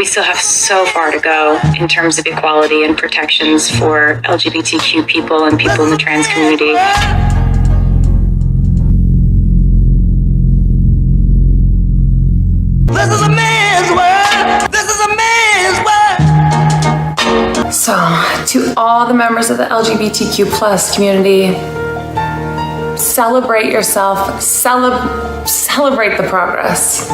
We still have so far to go in terms of equality and protections for LGBTQ people and people in the trans community. This is a man's world. This is a man's world. So, to all the members of the LGBTQ plus community, celebrate yourself, celebrate the progress.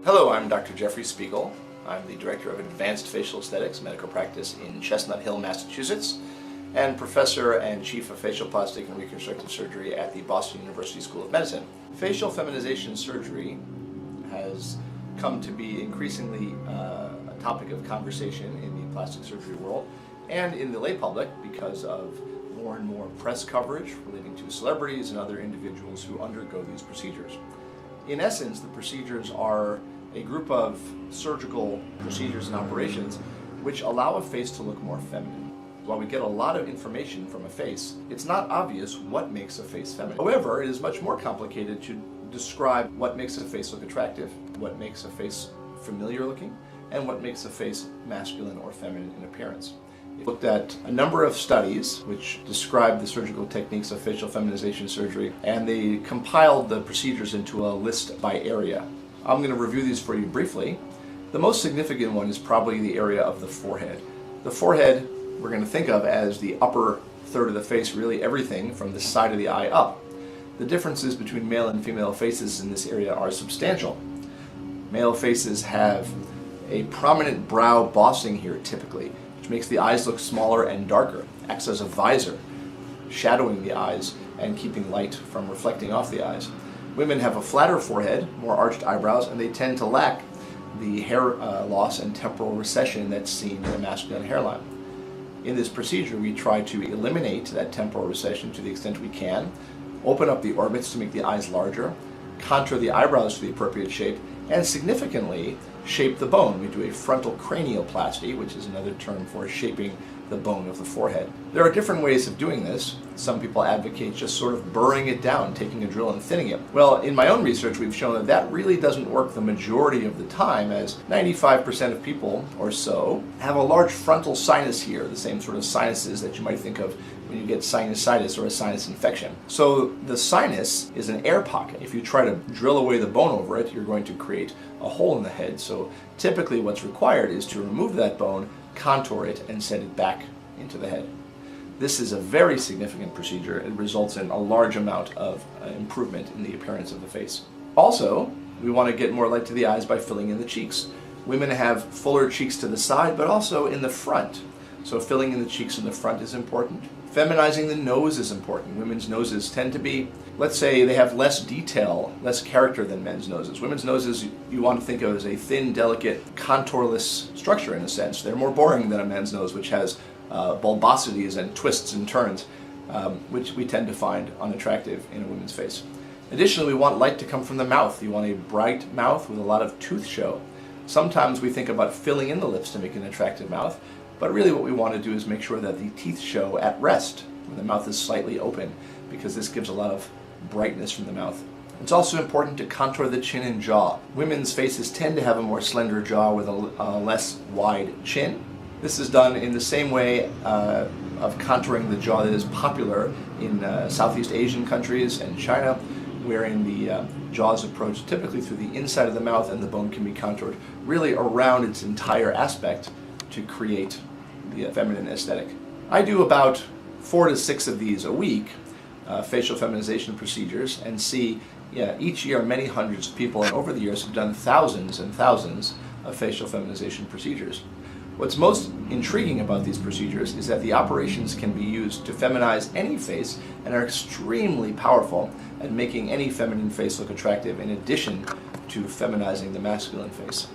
Hello, I'm Dr. Jeffrey Spiegel. I'm the Director of Advanced Facial Aesthetics Medical Practice in Chestnut Hill, Massachusetts, and Professor and Chief of Facial Plastic and Reconstructive Surgery at the Boston University School of Medicine. Facial feminization surgery has come to be increasingly a topic of conversation in the plastic surgery world and in the lay public because of more and more press coverage relating to celebrities and other individuals who undergo these procedures. In essence, the procedures are a group of surgical procedures and operations which allow a face to look more feminine. While we get a lot of information from a face, it's not obvious what makes a face feminine. However, it is much more complicated to describe what makes a face look attractive, what makes a face familiar looking, and what makes a face masculine or feminine in appearance. We looked at a number of studies which describe the surgical techniques of facial feminization surgery, and they compiled the procedures into a list by area. I'm going to review these for you briefly. The most significant one is probably the area of the forehead. The forehead we're going to think of as the upper third of the face, really everything from the side of the eye up. The differences between male and female faces in this area are substantial. Male faces have a prominent brow bossing here typically, which makes the eyes look smaller and darker, acts as a visor, shadowing the eyes and keeping light from reflecting off the eyes. Women have a flatter forehead, more arched eyebrows, and they tend to lack the hair loss and temporal recession that's seen in the masculine hairline. In this procedure, we try to eliminate that temporal recession to the extent we can, open up the orbits to make the eyes larger, contour the eyebrows to the appropriate shape, and significantly shape the bone. We do a frontal cranioplasty, which is another term for shaping the bone of the forehead. There are different ways of doing this. Some people advocate just sort of burring it down, taking a drill and thinning it. Well, in my own research, we've shown that that really doesn't work the majority of the time, as 95% of people or so have a large frontal sinus here, the same sort of sinuses that you might think of when you get sinusitis or a sinus infection. So the sinus is an air pocket. If you try to drill away the bone over it, you're going to create a hole in the head. So typically what's required is to remove that bone, contour it, and send it back into the head. This is a very significant procedure. It results in a large amount of improvement in the appearance of the face. Also, we want to get more light to the eyes by filling in the cheeks. Women have fuller cheeks to the side, but also in the front. So filling in the cheeks in the front is important. Feminizing the nose is important. Women's noses tend to be, let's say, they have less detail, less character than men's noses. Women's noses you want to think of as a thin, delicate, contourless structure in a sense. They're more boring than a man's nose, which has bulbosities and twists and turns, which we tend to find unattractive in a woman's face. Additionally, we want light to come from the mouth. You want a bright mouth with a lot of tooth show. Sometimes we think about filling in the lips to make an attractive mouth, but really what we want to do is make sure that the teeth show at rest, when the mouth is slightly open, because this gives a lot of brightness from the mouth. It's also important to contour the chin and jaw. Women's faces tend to have a more slender jaw with a less wide chin. This is done in the same way of contouring the jaw that is popular in Southeast Asian countries and China, wherein the jaws approach typically through the inside of the mouth and the bone can be contoured really around its entire aspect to create the feminine aesthetic. I do about 4 to 6 of these a week, facial feminization procedures, and see each year many hundreds of people, and over the years have done thousands and thousands of facial feminization procedures. What's most intriguing about these procedures is that the operations can be used to feminize any face and are extremely powerful at making any feminine face look attractive in addition to feminizing the masculine face.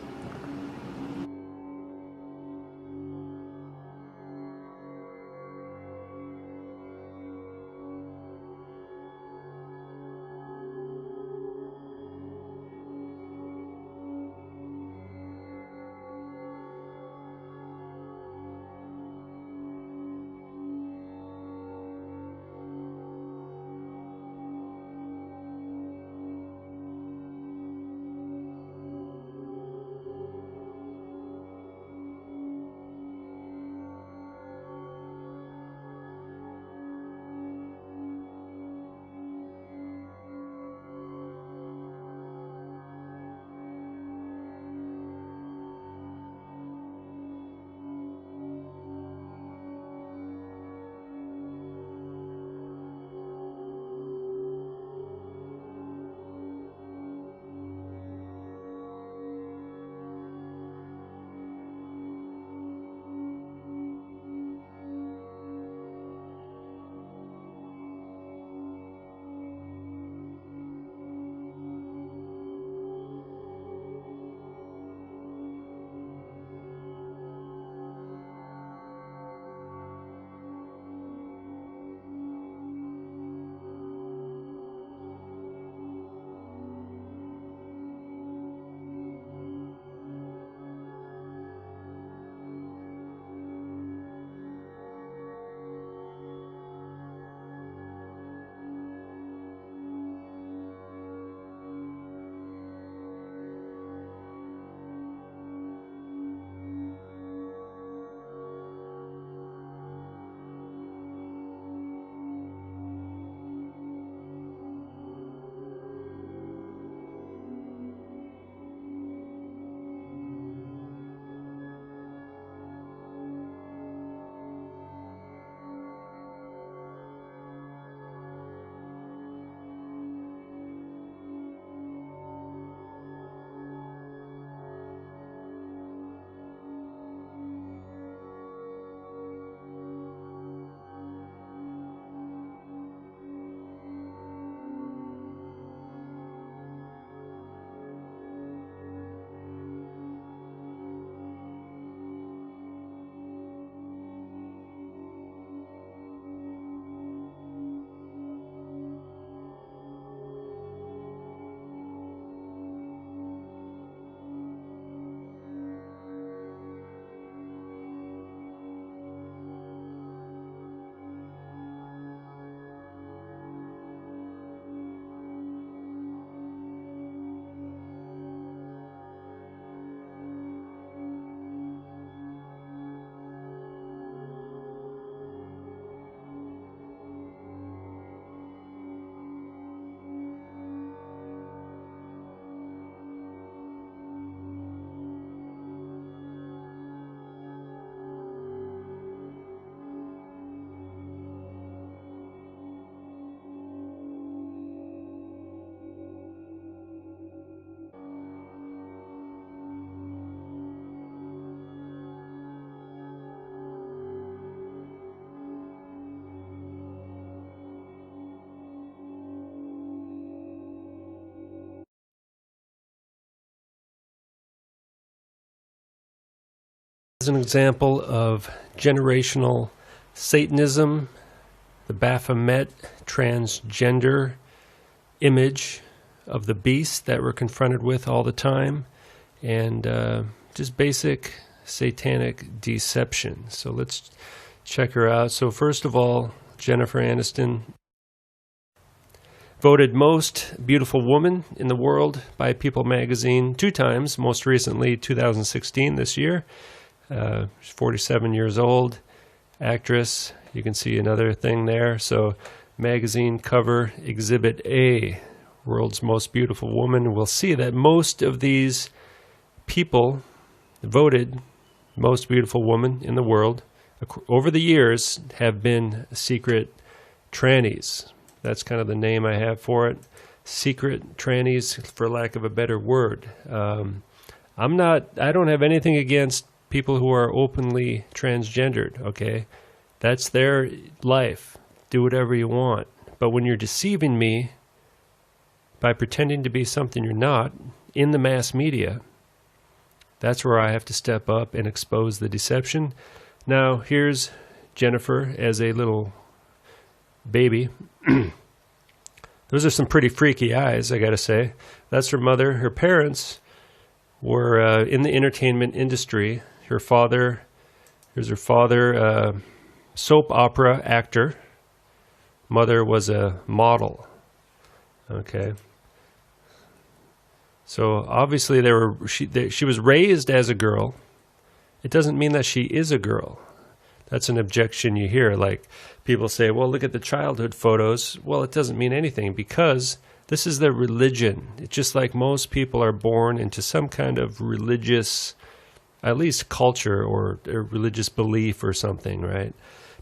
is an example of generational Satanism, the Baphomet transgender image of the beast that we're confronted with all the time, and just basic satanic deception. So let's check her out. So first of all, Jennifer Aniston voted most beautiful woman in the world by People magazine 2 times, most recently 2016 this year. She's 47 years old, actress. You can see another thing there. So magazine cover Exhibit A, world's most beautiful woman. We'll see that most of these people voted most beautiful woman in the world over the years have been secret trannies. That's kind of the name I have for it. Secret trannies, for lack of a better word. I don't have anything against people who are openly transgendered, okay? That's their life. Do whatever you want. But when you're deceiving me by pretending to be something you're not in the mass media, that's where I have to step up and expose the deception. Now, here's Jennifer as a little baby. Those are some pretty freaky eyes, I gotta say. That's her mother. Her parents were in the entertainment industry. Her father, here's her father, soap opera actor. Mother was a model. Okay. So obviously she was raised as a girl. It doesn't mean that she is a girl. That's an objection you hear. Like people say, well, look at the childhood photos. Well, it doesn't mean anything because this is their religion. It's just like most people are born into some kind of religious, at least culture or religious belief or something, right?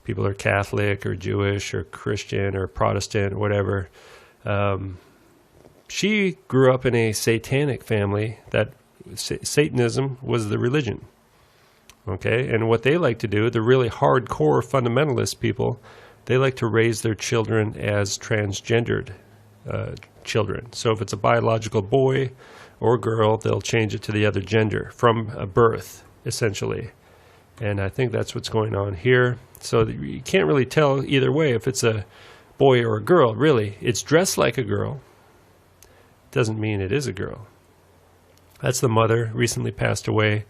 People are Catholic or Jewish or Christian or Protestant or whatever. She grew up in a satanic family that Satanism was the religion. Okay, and what they like to do, the really hardcore fundamentalist people, they like to raise their children as transgendered children. So if it's a biological boy or girl, they'll change it to the other gender from a birth, essentially. And I think that's what's going on here. So you can't really tell either way if it's a boy or a girl, really. It's dressed like a girl. Doesn't mean it is a girl. That's the mother, recently passed away.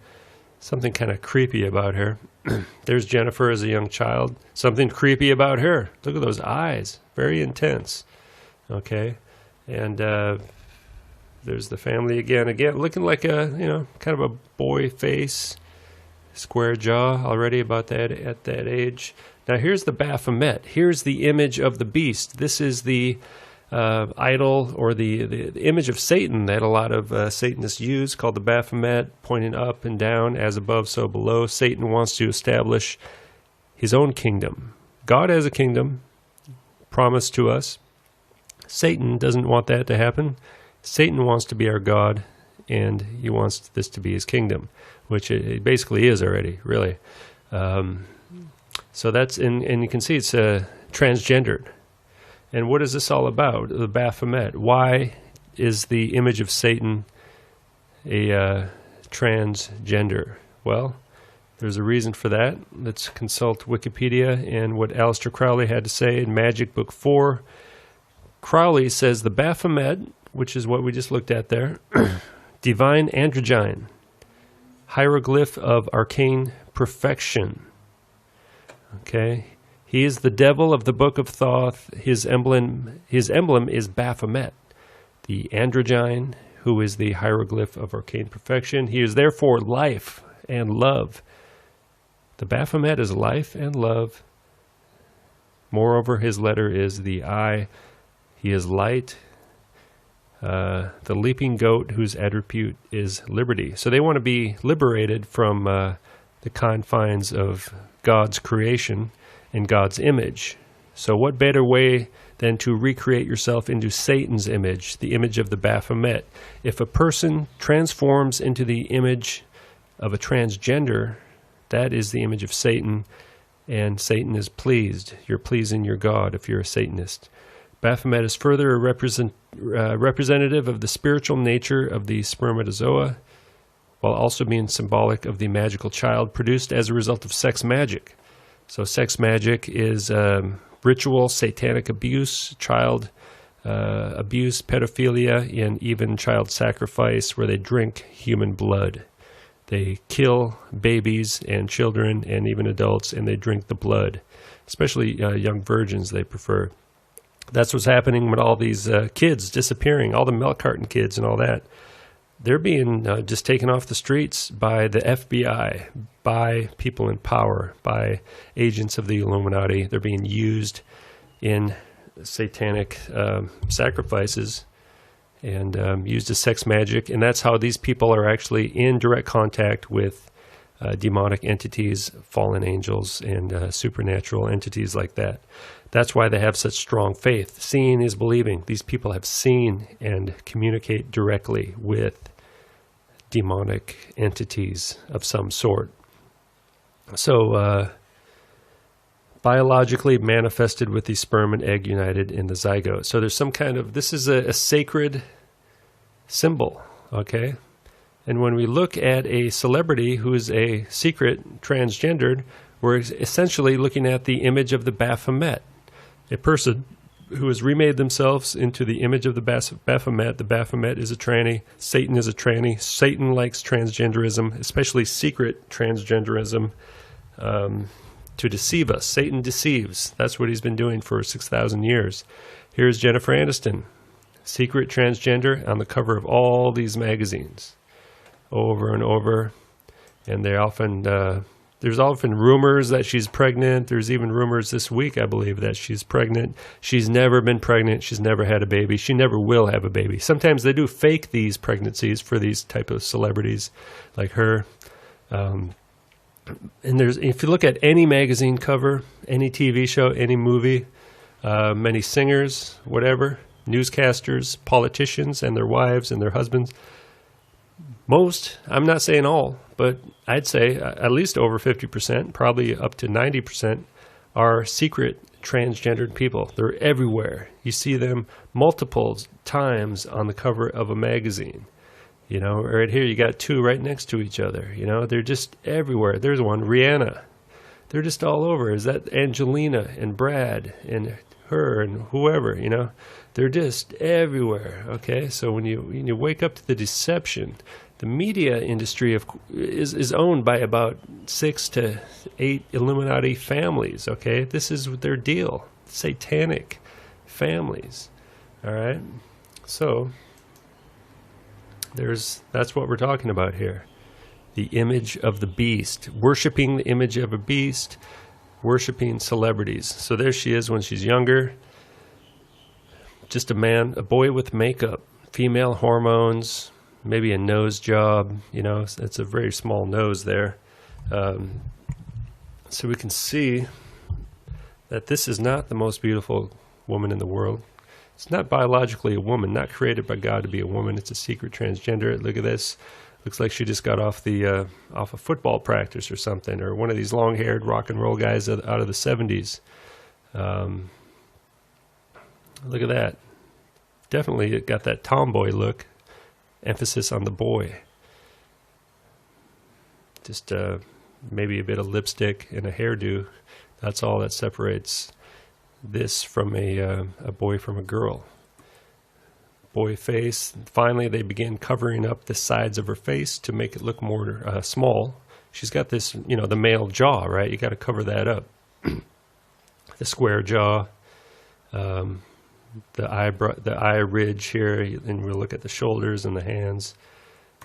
Something kind of creepy about her. There's Jennifer as a young child. Something creepy about her. Look at those eyes. Very intense. Okay. And there's the family again. Again, looking like a, kind of a boy face. Square jaw already about that at that age. Now here's the Baphomet. Here's the image of the beast. This is the idol or the image of Satan that a lot of Satanists use, called the Baphomet, pointing up and down, as above, so below. Satan wants to establish his own kingdom. God has a kingdom promised to us. Satan doesn't want that to happen. Satan wants to be our God, and he wants this to be his kingdom, which it basically is already, really. So that's, and you can see it's transgendered. And what is this all about? The Baphomet. Why is the image of Satan a transgender? Well, there's a reason for that. Let's consult Wikipedia and what Aleister Crowley had to say in Magic Book 4. Crowley says the Baphomet, which is what we just looked at there, divine androgyne, hieroglyph of arcane perfection. Okay. He is the devil of the Book of Thoth. His emblem is Baphomet, the androgyne, who is the hieroglyph of arcane perfection. He is therefore life and love. The Baphomet is life and love. Moreover, his letter is the I. He is light. The leaping goat, whose attribute is liberty. So they want to be liberated from the confines of God's creation in God's image. So what better way than to recreate yourself into Satan's image, the image of the Baphomet? If a person transforms into the image of a transgender, that is the image of Satan, and Satan is pleased. You're pleasing your God if you're a Satanist. Baphomet is further a representative of the spiritual nature of the spermatozoa, while also being symbolic of the magical child produced as a result of sex magic. So sex magic is ritual, satanic abuse, child abuse, pedophilia, and even child sacrifice, where they drink human blood. They kill babies and children and even adults, and they drink the blood, especially young virgins they prefer. That's what's happening with all these kids disappearing, all the milk carton kids and all that. They're being just taken off the streets by the FBI, by people in power, by agents of the Illuminati. They're being used in satanic sacrifices and used as sex magic. And that's how these people are actually in direct contact with demonic entities, fallen angels, and supernatural entities like that. That's why they have such strong faith. Seeing is believing. These people have seen and communicate directly with demonic entities of some sort. So, biologically manifested with the sperm and egg united in the zygote. So there's some kind of, this is a sacred symbol, okay? And when we look at a celebrity who is a secret transgendered, we're essentially looking at the image of the Baphomet, a person who has remade themselves into the image of the Baphomet. The Baphomet is a tranny. Satan is a tranny. Satan likes transgenderism, especially secret transgenderism, to deceive us. Satan deceives. That's what he's been doing for 6,000 years. Here's Jennifer Aniston, secret transgender, on the cover of all these magazines, over and over. And they often, there's often rumors that she's pregnant. There's even rumors this week, I believe, that she's pregnant. She's never been pregnant. She's never had a baby. She never will have a baby. Sometimes they do fake these pregnancies for these type of celebrities like her. And there's, if you look at any magazine cover, any TV show, any movie, many singers, whatever, newscasters, politicians and their wives and their husbands, most, I'm not saying all, but I'd say at least over 50%, probably up to 90%, are secret transgendered people. They're everywhere. You see them multiple times on the cover of a magazine. You know, right here you got two right next to each other. You know, they're just everywhere. There's one, Rihanna. They're just all over. Is that Angelina and Brad and her and whoever, you know? They're just everywhere, okay? So when you wake up to the deception, the media industry is owned by about 6 to 8 Illuminati families, okay? This is their deal, satanic families, all right? So that's what we're talking about here. The image of the beast, worshiping the image of a beast, worshiping celebrities. So there she is when she's younger, just a boy with makeup, female hormones, maybe a nose job, you know, it's a very small nose there. So we can see that this is not the most beautiful woman in the world. It's not biologically a woman, not created by God to be a woman. It's a secret transgender. Look at this. Looks like she just got off off a football practice or something, or one of these long-haired rock and roll guys out of the 70s. Look at that. Definitely it got that tomboy look. Emphasis on the boy. Just maybe a bit of lipstick and a hairdo. That's all that separates this from a boy from a girl. Boy face. Finally, they begin covering up the sides of her face to make it look more small. She's got this, you know, the male jaw, right? You got to cover that up. The square jaw, the eye ridge here, and we'll look at the shoulders and the hands.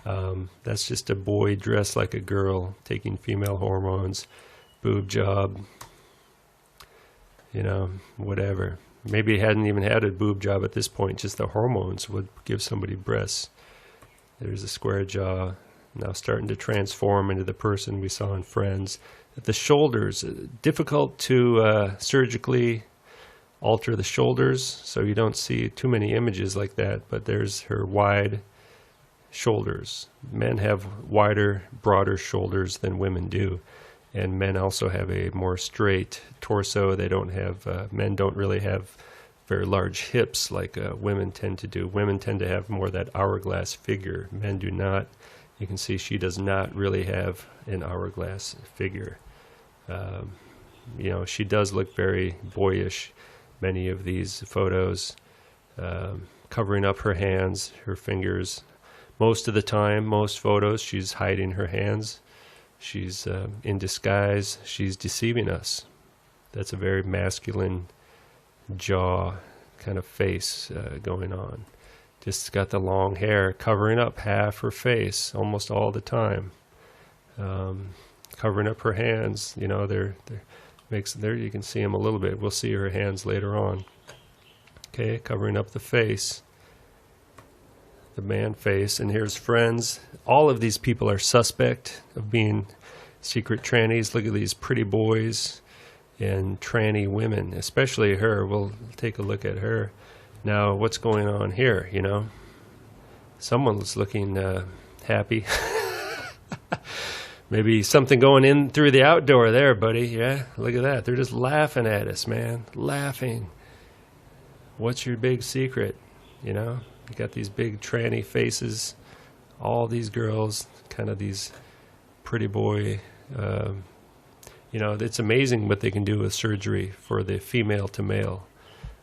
That's just a boy dressed like a girl, taking female hormones, boob job, you know, whatever. Maybe he hadn't even had a boob job at this point, just the hormones would give somebody breasts. There's a square jaw, now starting to transform into the person we saw in Friends. At the shoulders, difficult to surgically alter the shoulders, so you don't see too many images like that, but there's her wide shoulders. Men have wider, broader shoulders than women do. And men also have a more straight torso. They don't have, men don't really have very large hips like women tend to do. Women tend to have more that hourglass figure. Men do not. you can see she does not really have an hourglass figure. You know, she does look very boyish, many of these photos, covering up her hands, her fingers. Most of the time, most photos, she's hiding her hands. She's in disguise. She's deceiving us. That's a very masculine jaw kind of face going on. Just got the long hair covering up half her face almost all the time. Covering up her hands, you know, there you can see them a little bit. We'll see her hands later on. Okay, covering up the face, the man face, and here's friends. All of these people are suspect of being secret trannies. Look at these pretty boys and tranny women, especially her. We'll take a look at her. Now, what's going on here, you know? Someone's looking happy. Maybe something going in through the outdoor there, buddy. Yeah, look at that. They're just laughing at us, man. Laughing. What's your big secret? You know, you got these big tranny faces. All these girls, kind of these pretty boy. You know, it's amazing what they can do with surgery for the female to male.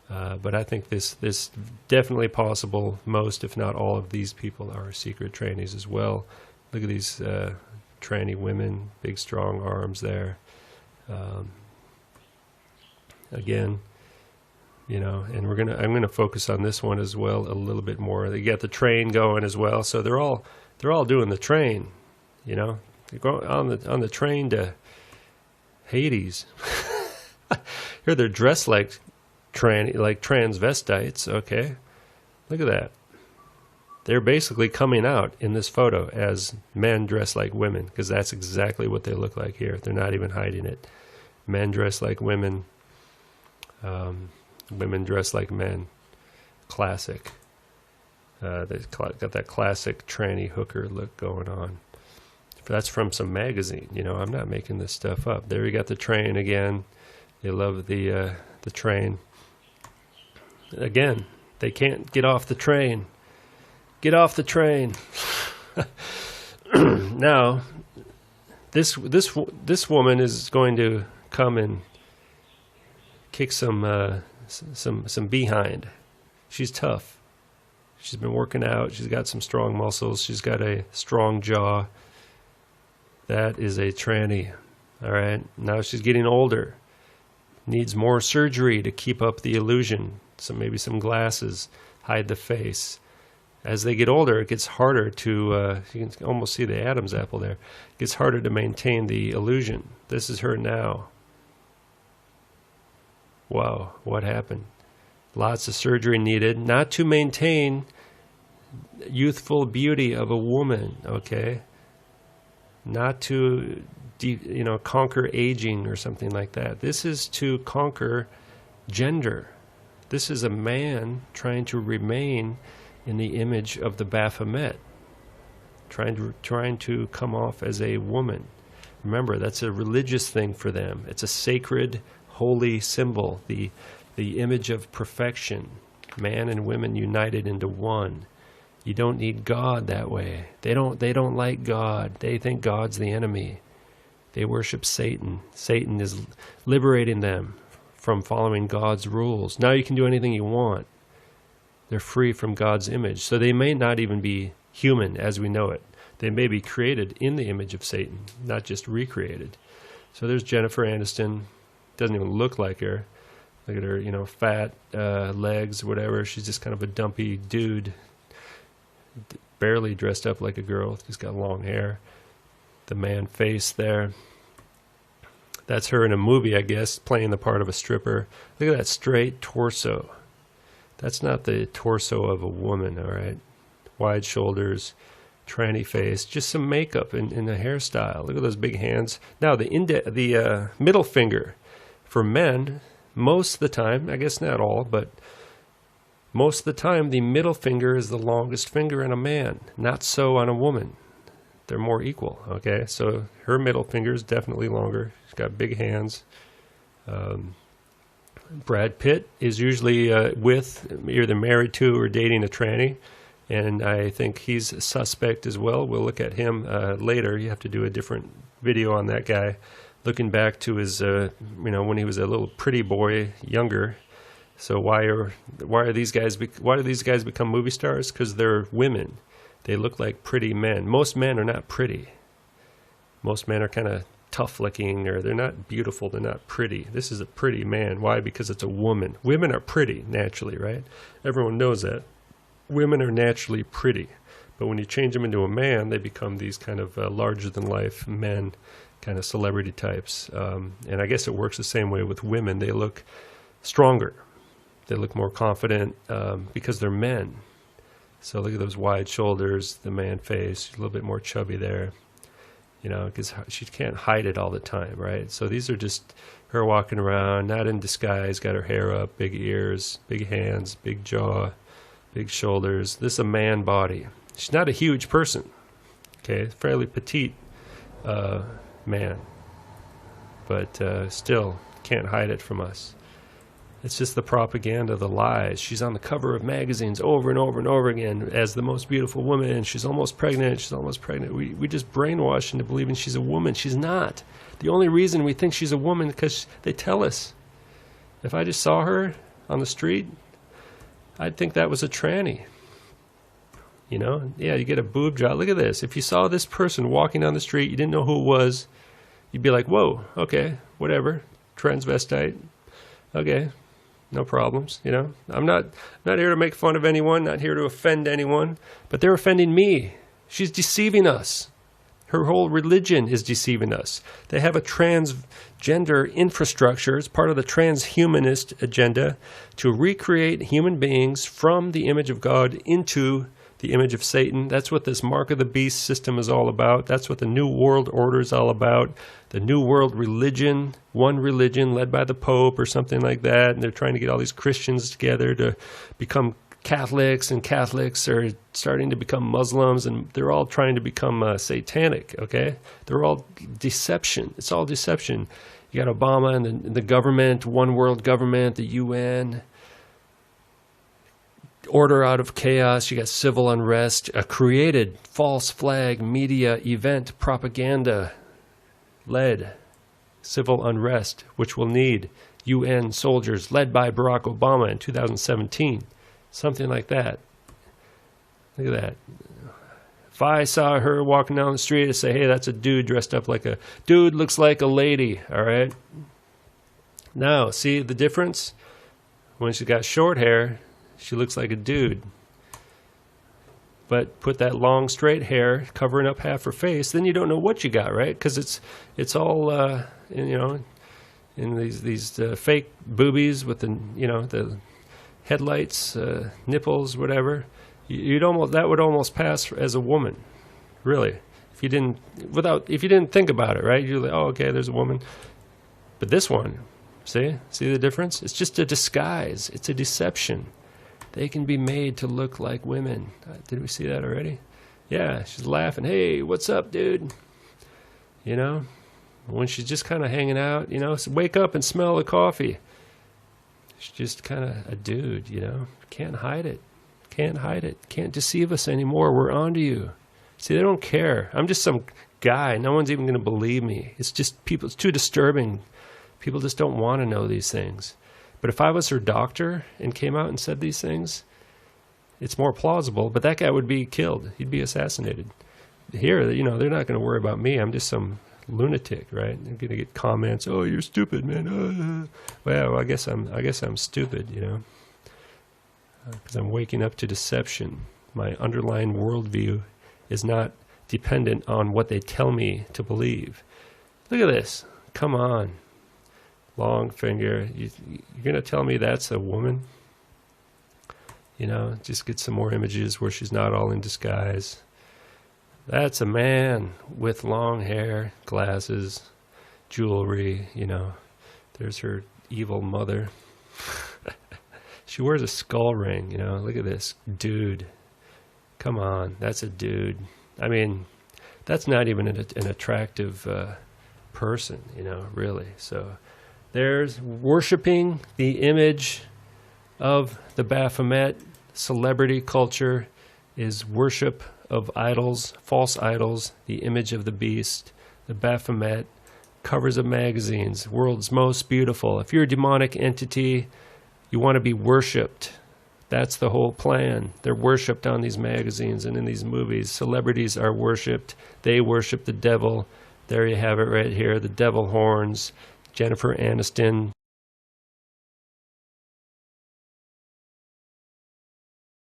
But I think this definitely possible. Most, if not all, of these people are secret trannies as well. Look at these tranny women, big strong arms there. Again, you know, and I'm gonna focus on this one as well a little bit more. They got the train going as well, so they're all doing the train. You know, they go on the train to Hades. Here they're dressed like transvestites. Okay, look at that. They're basically coming out in this photo as men dressed like women, because that's exactly what they look like here. They're not even hiding it. Men dressed like women, women dressed like men. Classic. They've got that classic tranny hooker look going on. That's from some magazine. You know, I'm not making this stuff up. There you got the train again. They love the train. Again, they can't get off the train. Get off the train. Now, this woman is going to come and kick some behind. She's tough. She's been working out. She's got some strong muscles. She's got a strong jaw. That is a tranny. All right. Now she's getting older. Needs more surgery to keep up the illusion. Maybe some glasses, hide the face. As they get older, it gets harder to, you can almost see the Adam's apple there. It gets harder to maintain the illusion. This is her now. Wow, what happened? Lots of surgery needed, not to maintain youthful beauty of a woman, okay? Not to, conquer aging or something like that. This is to conquer gender. This is a man trying to remain in the image of the Baphomet, trying to come off as a woman. Remember, that's a religious thing for them. It's a sacred, holy symbol, the image of perfection, man and women united into one. You don't need God that way. They don't like God. They think God's the enemy. They worship Satan. Satan is liberating them from following God's rules. Now you can do anything you want. They're free from God's image. So they may not even be human as we know it. They may be created in the image of Satan, not just recreated. So there's Jennifer Aniston. Doesn't even look like her. Look at her, fat legs, whatever. She's just kind of a dumpy dude, barely dressed up like a girl. She's got long hair. The man face there. That's her in a movie, I guess, playing the part of a stripper. Look at that straight torso. That's not the torso of a woman, all right? Wide shoulders, tranny face, just some makeup and a hairstyle. Look at those big hands. Now, the middle finger for men, most of the time, I guess not all, but most of the time, the middle finger is the longest finger in a man. Not so on a woman. They're more equal, okay? So her middle finger is definitely longer. She's got big hands. Brad Pitt is usually either married to or dating a tranny. And I think he's a suspect as well. We'll look at him later. You have to do a different video on that guy, looking back to his, when he was a little pretty boy, younger. So why do these guys become movie stars? Because they're women. They look like pretty men. Most men are not pretty. Most men are kind of tough looking, or they're not beautiful. They're not pretty. This is a pretty man. Why? Because it's a woman. Women are pretty naturally, right? Everyone knows that. Women are naturally pretty, but when you change them into a man, they become these kind of larger-than-life men, kind of celebrity types. And I guess it works the same way with women. They look stronger. They look more confident because they're men. So look at those wide shoulders, the man face, a little bit more chubby there, because she can't hide it all the time, right? So these are just her walking around, not in disguise, got her hair up, big ears, big hands, big jaw, big shoulders. This is a man body. She's not a huge person, okay? Fairly petite man, but still can't hide it from us. It's just the propaganda, the lies. She's on the cover of magazines over and over and over again as the most beautiful woman. She's almost pregnant. She's almost pregnant. We just brainwash into believing she's a woman. She's not. The only reason we think she's a woman is because they tell us. If I just saw her on the street, I'd think that was a tranny. Yeah, you get a boob job. Look at this. If you saw this person walking down the street, you didn't know who it was, you'd be like, whoa, okay, whatever, transvestite, okay, no problems. I'm not here to make fun of anyone, not here to offend anyone, but they're offending me. She's deceiving us. Her whole religion is deceiving us. They have a transgender infrastructure. It's part of the transhumanist agenda to recreate human beings from the image of God into the image of Satan. That's what this Mark of the Beast system is all about. That's what the New World Order is all about. The New World Religion, one religion led by the Pope or something like that. And they're trying to get all these Christians together to become Catholics, and Catholics are starting to become Muslims, and they're all trying to become satanic, okay? They're all deception. It's all deception. You got Obama and the government, one world government, the UN, order out of chaos. You got civil unrest, a created false flag media event, propaganda-led civil unrest, which will need UN soldiers led by Barack Obama in 2017. Something like that. Look at that. If I saw her walking down the street, I'd say, hey, that's a dude dressed up like a... Dude looks like a lady, all right? Now, see the difference? When she's got short hair, she looks like a dude. But put that long, straight hair covering up half her face, then you don't know what you got, right? Because it's all, in these fake boobies with the headlights, nipples, whatever. That would almost pass as a woman, really. If you didn't think about it, right? You're like, oh, okay, there's a woman. But this one, see the difference? It's just a disguise. It's a deception. They can be made to look like women. Did we see that already? Yeah, she's laughing. Hey, what's up, dude? When she's just kind of hanging out, so wake up and smell the coffee. She's just kind of a dude, Can't hide it. Can't hide it. Can't deceive us anymore. We're onto you. See, they don't care. I'm just some guy. No one's even going to believe me. It's just people. It's too disturbing. People just don't want to know these things. But if I was her doctor and came out and said these things, it's more plausible. But that guy would be killed. He'd be assassinated. Here, they're not going to worry about me. I'm just some lunatic, right? They're going to get comments. Oh, you're stupid, man. Well, I guess I'm stupid, because I'm waking up to deception. My underlying worldview is not dependent on what they tell me to believe. Look at this. Come on. Long finger. You're going to tell me that's a woman? Just get some more images where she's not all in disguise. That's a man with long hair, glasses, jewelry, There's her evil mother. She wears a skull ring, Look at this. Dude. Come on. That's a dude. I mean, that's not even an attractive person, really. So there's worshiping the image of the Baphomet. Celebrity culture is worship of idols, false idols, the image of the beast, the Baphomet, covers of magazines, world's most beautiful. If you're a demonic entity, you want to be worshipped. That's the whole plan. They're worshipped on these magazines and in these movies. Celebrities are worshipped. They worship the devil. There you have it right here, the devil horns, Jennifer Aniston.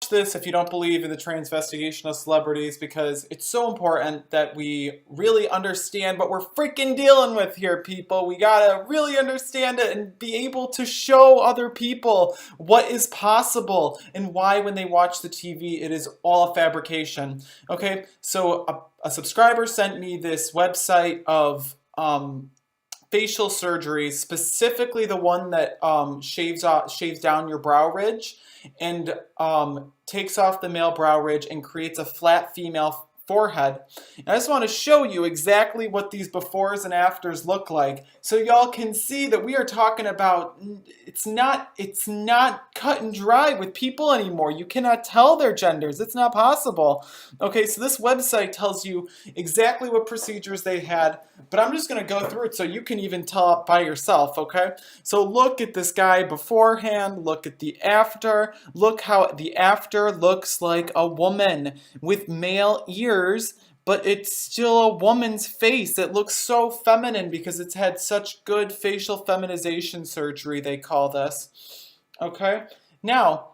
This if you don't believe in the transvestigation of celebrities, because it's so important that we really understand what we're freaking dealing with here, people. We gotta really understand it and be able to show other people what is possible and why when they watch the TV it is all a fabrication. Okay, so a subscriber sent me this website of facial surgery, specifically the one that shaves down your brow ridge and takes off the male brow ridge and creates a flat female forehead. And I just want to show you exactly what these befores and afters look like, so y'all can see that we are talking about it's not cut and dry with people anymore. You cannot tell their genders. It's not possible. Okay, so this website tells you exactly what procedures they had, but I'm just going to go through it so you can even tell by yourself, okay? So look at this guy beforehand, look at the after, look how the after looks like a woman with male ears, but it's still a woman's face. It looks so feminine because it's had such good facial feminization surgery, they call this. Okay? Now,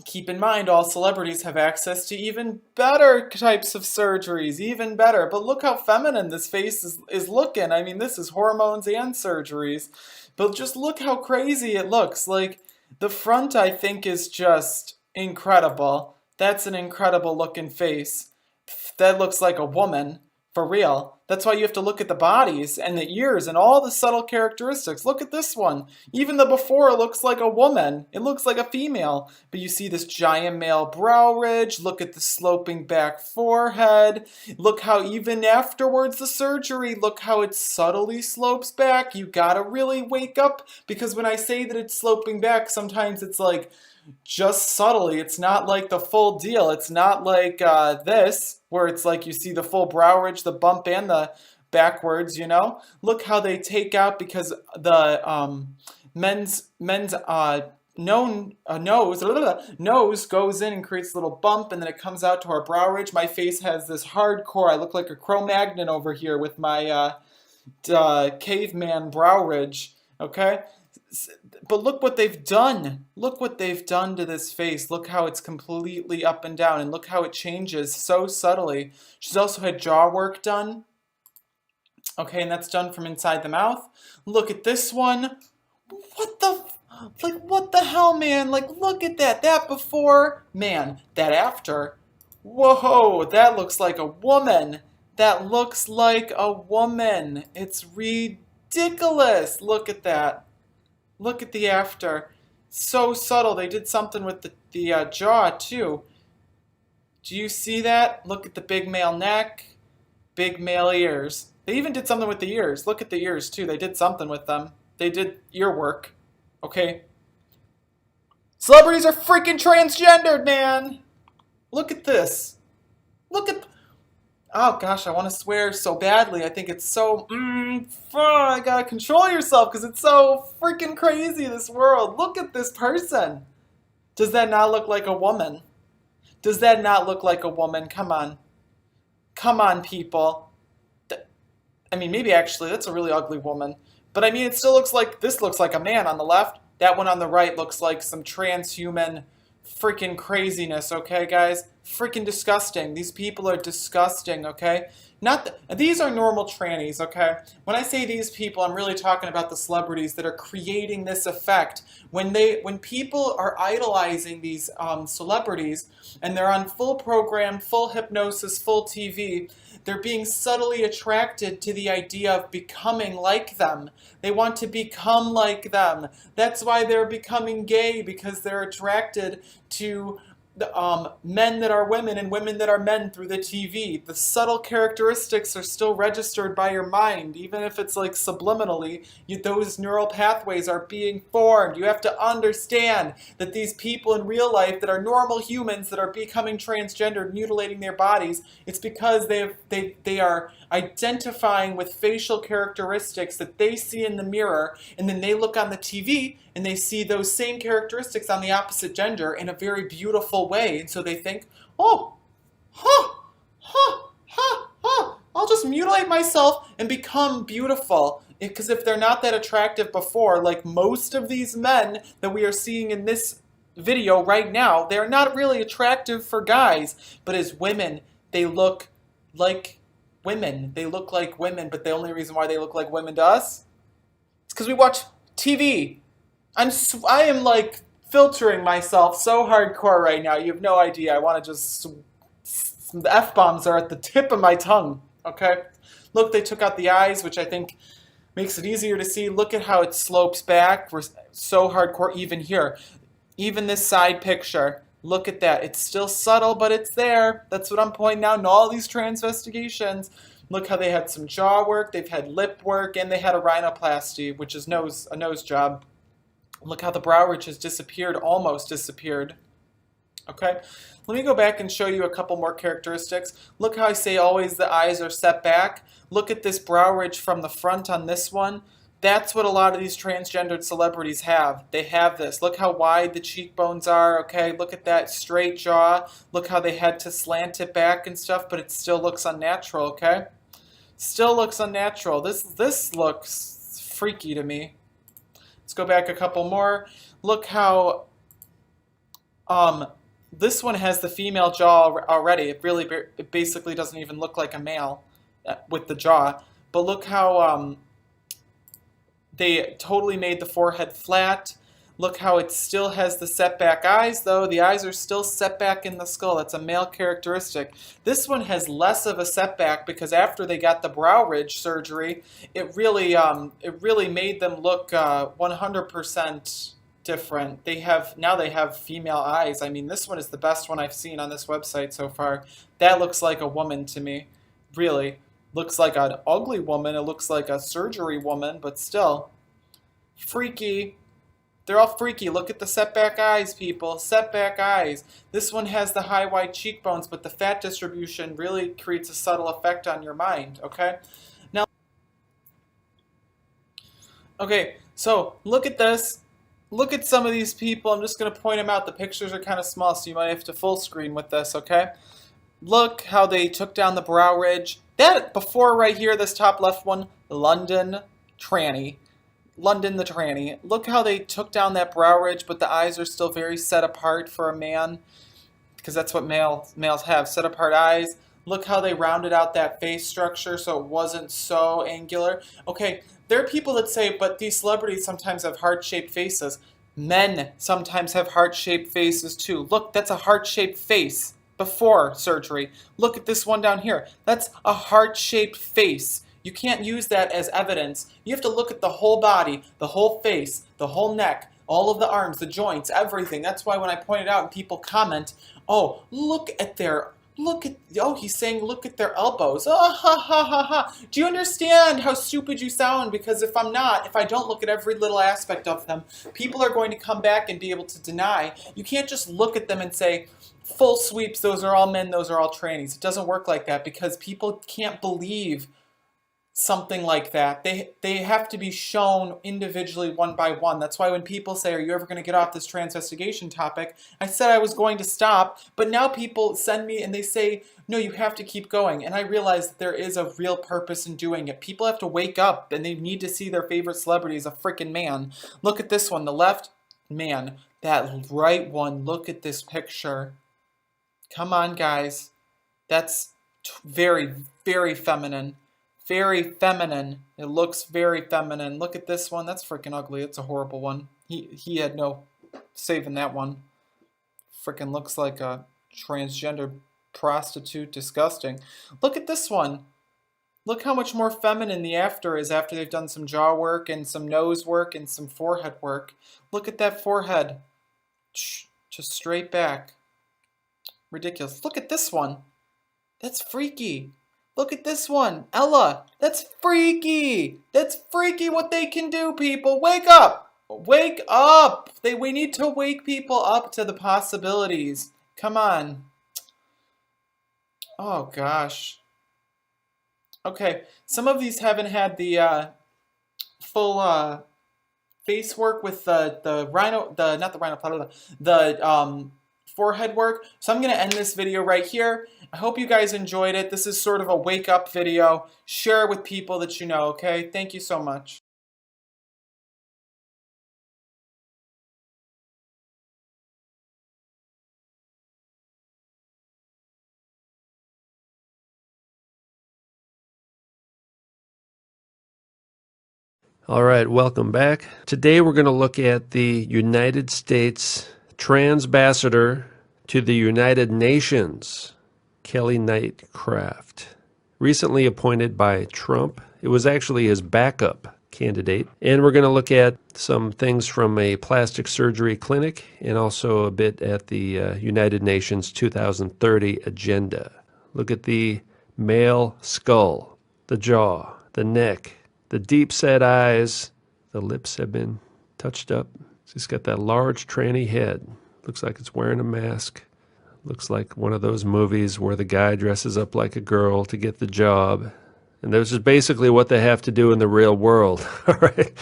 keep in mind, all celebrities have access to even better types of surgeries, even better. But look how feminine this face is looking. I mean, this is hormones and surgeries. But just look how crazy it looks. Like, the front, I think, is just incredible. That's an incredible looking face. That looks like a woman, for real. That's why you have to look at the bodies and the ears and all the subtle characteristics. Look at this one. Even the before looks like a woman. It looks like a female. But you see this giant male brow ridge. Look at the sloping back forehead. Look how even afterwards the surgery, look how it subtly slopes back. You gotta really wake up, because when I say that it's sloping back, sometimes it's like just subtly. It's not like the full deal. It's not like this, where it's like you see the full brow ridge, the bump, and the backwards, you know? Look how they take out, because the men's nose goes in and creates a little bump, and then it comes out to our brow ridge. My face has this hardcore, I look like a Cro-Magnon over here with my caveman brow ridge, okay? But look what they've done. Look what they've done to this face. Look how it's completely up and down, and look how it changes so subtly. She's also had jaw work done. Okay, and that's done from inside the mouth. Look at this one. What the hell, man? Like, look at that. That before, man. That after. Whoa, that looks like a woman. That looks like a woman. It's ridiculous. Look at that. Look at the after. So subtle. They did something with the jaw, too. Do you see that? Look at the big male neck, big male ears. They even did something with the ears. Look at the ears, too. They did something with them. They did ear work. Okay? Celebrities are freaking transgendered, man! Look at this. Look at... Oh, gosh, I want to swear so badly. I think it's so... I gotta control yourself, because it's so freaking crazy, this world. Look at this person. Does that not look like a woman? Does that not look like a woman? Come on. Come on, people. I mean, maybe actually, that's a really ugly woman. But I mean, it still looks like... This looks like a man on the left. That one on the right looks like some transhuman freaking craziness, okay, guys? Freaking disgusting. These people are disgusting, okay? These are normal trannies, okay? When I say these people, I'm really talking about the celebrities that are creating this effect. When people are idolizing these celebrities, and they're on full program, full hypnosis, full TV, they're being subtly attracted to the idea of becoming like them. They want to become like them. That's why they're becoming gay, because they're attracted to men that are women and women that are men through the TV. The subtle characteristics are still registered by your mind, even if it's like subliminally. Those neural pathways are being formed. You have to understand that these people in real life that are normal humans that are becoming transgendered, mutilating their bodies, it's because they are identifying with facial characteristics that they see in the mirror, and then they look on the TV and they see those same characteristics on the opposite gender in a very beautiful way. And so they think, oh, I'll just mutilate myself and become beautiful. Because if they're not that attractive before, like most of these men that we are seeing in this video right now, they're not really attractive for guys. But as women, they look like women. They look like women, but the only reason why they look like women to us is because we watch TV. I am like filtering myself so hardcore right now. You have no idea. I want to just... The F-bombs are at the tip of my tongue, okay? Look, they took out the eyes, which I think makes it easier to see. Look at how it slopes back. We're so hardcore even here. Even this side picture. Look at that. It's still subtle, but it's there. That's what I'm pointing out in all these transvestigations. Look how they had some jaw work, they've had lip work, and they had a rhinoplasty, which is a nose job. Look how the brow ridge has disappeared, almost disappeared. Okay, let me go back and show you a couple more characteristics. Look how I say always the eyes are set back. Look at this brow ridge from the front on this one. That's what a lot of these transgendered celebrities have. They have this. Look how wide the cheekbones are, okay? Look at that straight jaw. Look how they had to slant it back and stuff, but it still looks unnatural, okay? Still looks unnatural. This looks freaky to me. Let's go back a couple more. Look how this one has the female jaw already. It basically doesn't even look like a male with the jaw. But look how they totally made the forehead flat. Look how it still has the setback eyes, though. The eyes are still set back in the skull. That's a male characteristic. This one has less of a setback because after they got the brow ridge surgery, it really made them look 100% different. Now they have female eyes. I mean, this one is the best one I've seen on this website so far. That looks like a woman to me. Really. Looks like an ugly woman. It looks like a surgery woman, but still. Freaky. They're all freaky. Look at the setback eyes, people. Setback eyes. This one has the high, wide cheekbones, but the fat distribution really creates a subtle effect on your mind, okay? Now, okay, so look at this. Look at some of these people. I'm just going to point them out. The pictures are kind of small, so you might have to full screen with this, okay? Look how they took down the brow ridge. That before right here, this top left one, London tranny. London the tranny. Look how they took down that brow ridge, but the eyes are still very set apart for a man, because that's what males have, set apart eyes. Look how they rounded out that face structure so it wasn't so angular. Okay, there are people that say, but these celebrities sometimes have heart-shaped faces. Men sometimes have heart-shaped faces too. Look, that's a heart-shaped face before surgery. Look at this one down here. That's a heart-shaped face. You can't use that as evidence. You have to look at the whole body, the whole face, the whole neck, all of the arms, the joints, everything. That's why when I point it out and people comment, oh, he's saying look at their elbows. Oh, ha, ha, ha, ha. Do you understand how stupid you sound? Because if I don't look at every little aspect of them, people are going to come back and be able to deny. You can't just look at them and say, full sweeps, those are all men, those are all trannies. It doesn't work like that because people can't believe something like that. They have to be shown individually one by one. That's why when people say, are you ever going to get off this transvestigation topic? I said I was going to stop, but now people send me and they say, no, you have to keep going. And I realize that there is a real purpose in doing it. People have to wake up and they need to see their favorite celebrity as a freaking man. Look at this one, the left, man, that right one, look at this picture. Come on, guys. That's very, very feminine. Very feminine. It looks very feminine. Look at this one. That's freaking ugly. It's a horrible one. He had no saving that one. Freaking looks like a transgender prostitute. Disgusting. Look at this one. Look how much more feminine the after is after they've done some jaw work and some nose work and some forehead work. Look at that forehead. Just straight back. Ridiculous. Look at this one. That's freaky. Look at this one. Ella, that's freaky. That's freaky what they can do, people. Wake up. Wake up. We need to wake people up to the possibilities. Come on. Oh, gosh. Okay, some of these haven't had the full face work with the rhino, not the rhino, the forehead work. So I'm going to end this video right here. I hope you guys enjoyed it. This is sort of a wake up video. Share it with people that you know, okay? Thank you so much. All right, welcome back. Today we're going to look at the United States Transambassador to the United Nations, Kelly Knight Craft. Recently appointed by Trump. It was actually his backup candidate. And we're going to look at some things from a plastic surgery clinic and also a bit at the United Nations 2030 agenda. Look at the male skull, the jaw, the neck, the deep-set eyes. The lips have been touched up. He's got that large tranny head. Looks like it's wearing a mask. Looks like one of those movies where the guy dresses up like a girl to get the job. And this is basically what they have to do in the real world. All right.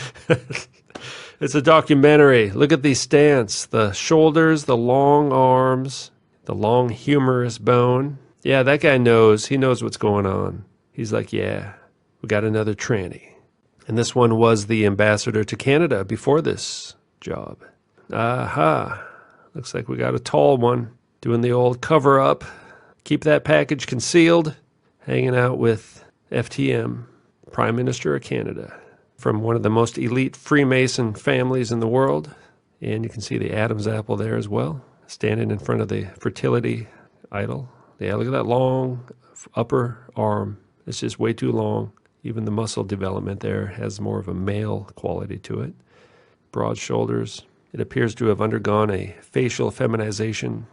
It's a documentary. Look at the stance, the shoulders, the long arms, the long humerus bone. Yeah, that guy knows. He knows what's going on. He's like, yeah, we got another tranny. And this one was the ambassador to Canada before this job. Aha. Looks like we got a tall one doing the old cover up. Keep that package concealed. Hanging out with FTM, Prime Minister of Canada, from one of the most elite Freemason families in the world. And you can see the Adam's apple there as well, standing in front of the fertility idol. Yeah, look at that long upper arm. It's just way too long. Even the muscle development there has more of a male quality to it. Broad shoulders. It appears to have undergone a facial feminization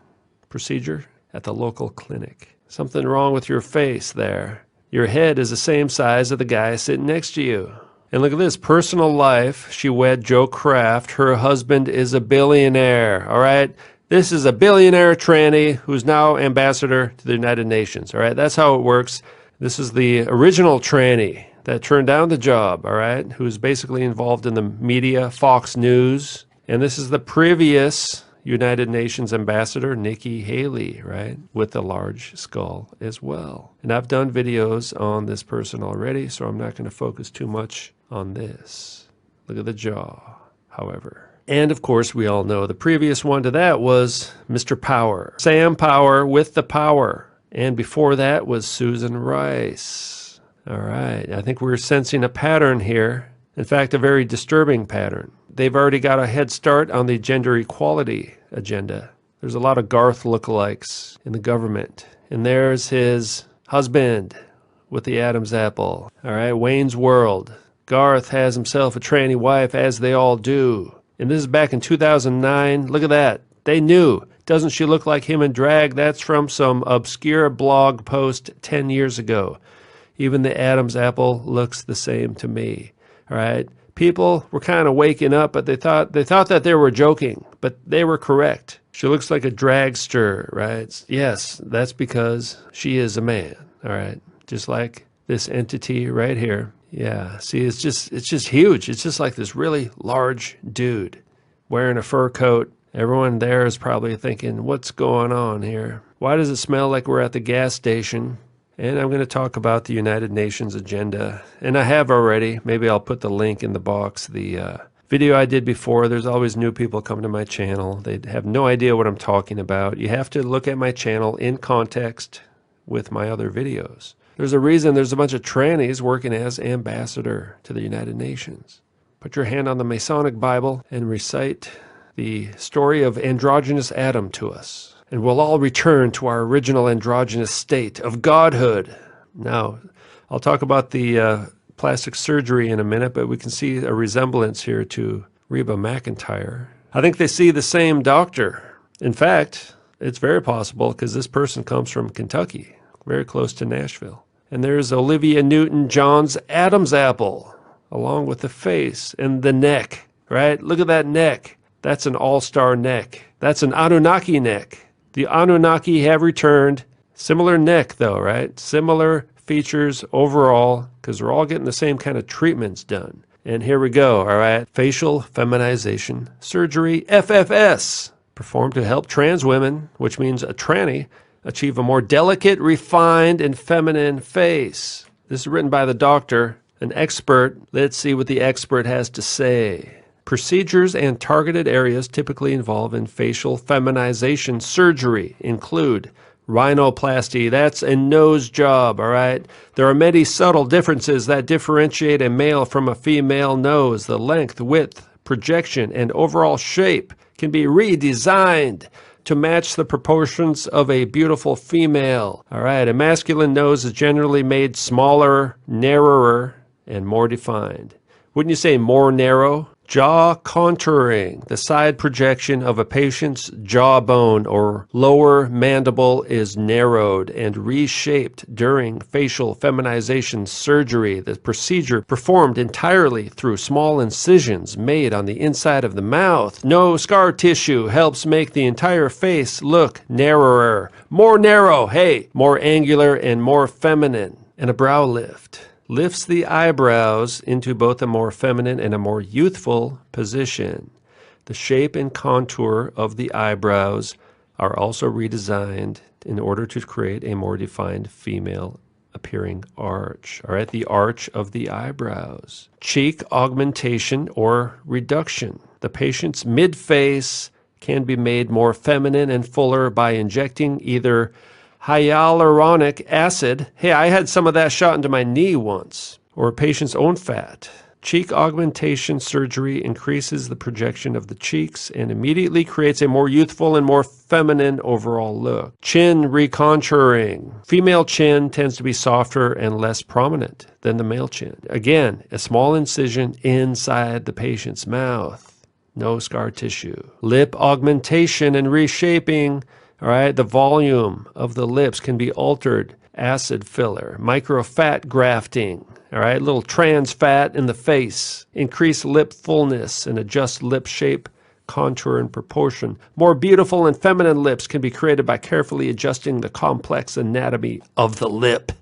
procedure at the local clinic. Something wrong with your face there. Your head is the same size of the guy sitting next to you. And look at this, personal life. She wed Joe Kraft. Her husband is a billionaire, all right? This is a billionaire tranny who's now ambassador to the United Nations, all right? That's how it works. This is the original tranny that turned down the job, all right, who's basically involved in the media, Fox News. And this is the previous United Nations ambassador, Nikki Haley, right, with the large skull as well. And I've done videos on this person already, so I'm not going to focus too much on this. Look at the jaw, however. And of course, we all know the previous one to that was Mr. Power. Sam Power with the power. And before that was Susan Rice. All right, I think we're sensing a pattern here. In fact, a very disturbing pattern. They've already got a head start on the gender equality agenda. There's a lot of Garth lookalikes in the government. And there's his husband with the Adam's apple. All right, Wayne's World. Garth has himself a tranny wife, as they all do. And this is back in 2009. Look at that. They knew. Doesn't she look like him in drag? That's from some obscure blog post 10 years ago. Even the Adam's apple looks the same to me. All right? People were kind of waking up, but they thought that they were joking, but they were correct. She looks like a dragster, right? Yes, that's because she is a man. All right? Just like this entity right here. Yeah, see, it's just huge. It's just like this really large dude wearing a fur coat. Everyone there is probably thinking, what's going on here? Why does it smell like we're at the gas station? And I'm going to talk about the United Nations agenda. And I have already. Maybe I'll put the link in the box. The video I did before, there's always new people come to my channel. They have no idea what I'm talking about. You have to look at my channel in context with my other videos. There's a reason there's a bunch of trannies working as ambassador to the United Nations. Put your hand on the Masonic Bible and recite the story of androgynous Adam to us, and we'll all return to our original androgynous state of godhood. Now, I'll talk about the plastic surgery in a minute, but we can see a resemblance here to Reba McEntire. I think they see the same doctor. In fact, It's very possible because this person comes from Kentucky, very close to Nashville. And there's Olivia Newton-John's Adam's apple, along with the face and the neck, right? Look at that neck. That's an all-star neck. That's an Anunnaki neck. The Anunnaki have returned. Similar neck, though, right? Similar features overall, because we're all getting the same kind of treatments done. And here we go, all right? Facial feminization surgery, FFS, performed to help trans women, which means a tranny, achieve a more delicate, refined, and feminine face. This is written by the doctor, an expert. Let's see what the expert has to say. Procedures and targeted areas typically involved in facial feminization surgery include rhinoplasty, that's a nose job, all right? There are many subtle differences that differentiate a male from a female nose. The length, width, projection, and overall shape can be redesigned to match the proportions of a beautiful female. All right, a masculine nose is generally made smaller, narrower, and more defined. Wouldn't you say more narrow? Jaw contouring. The side projection of a patient's jawbone or lower mandible is narrowed and reshaped during facial feminization surgery. The procedure performed entirely through small incisions made on the inside of the mouth. No scar tissue helps make the entire face look narrower. More narrow, hey, more angular and more feminine. And a brow lift lifts the eyebrows into both a more feminine and a more youthful position. The shape and contour of the eyebrows are also redesigned in order to create a more defined female appearing arch. All right, the arch of the eyebrows. Cheek augmentation or reduction. The patient's mid-face can be made more feminine and fuller by injecting either hyaluronic acid. Hey, I had some of that shot into my knee once. Or a patient's own fat. Cheek augmentation surgery increases the projection of the cheeks and immediately creates a more youthful and more feminine overall look. Chin recontouring. Female chin tends to be softer and less prominent than the male chin. Again, a small incision inside the patient's mouth. No scar tissue. Lip augmentation and reshaping. All right, the volume of the lips can be altered. Acid filler, microfat grafting, all right, little trans fat in the face, increase lip fullness and adjust lip shape, contour, and proportion. More beautiful and feminine lips can be created by carefully adjusting the complex anatomy of the lip.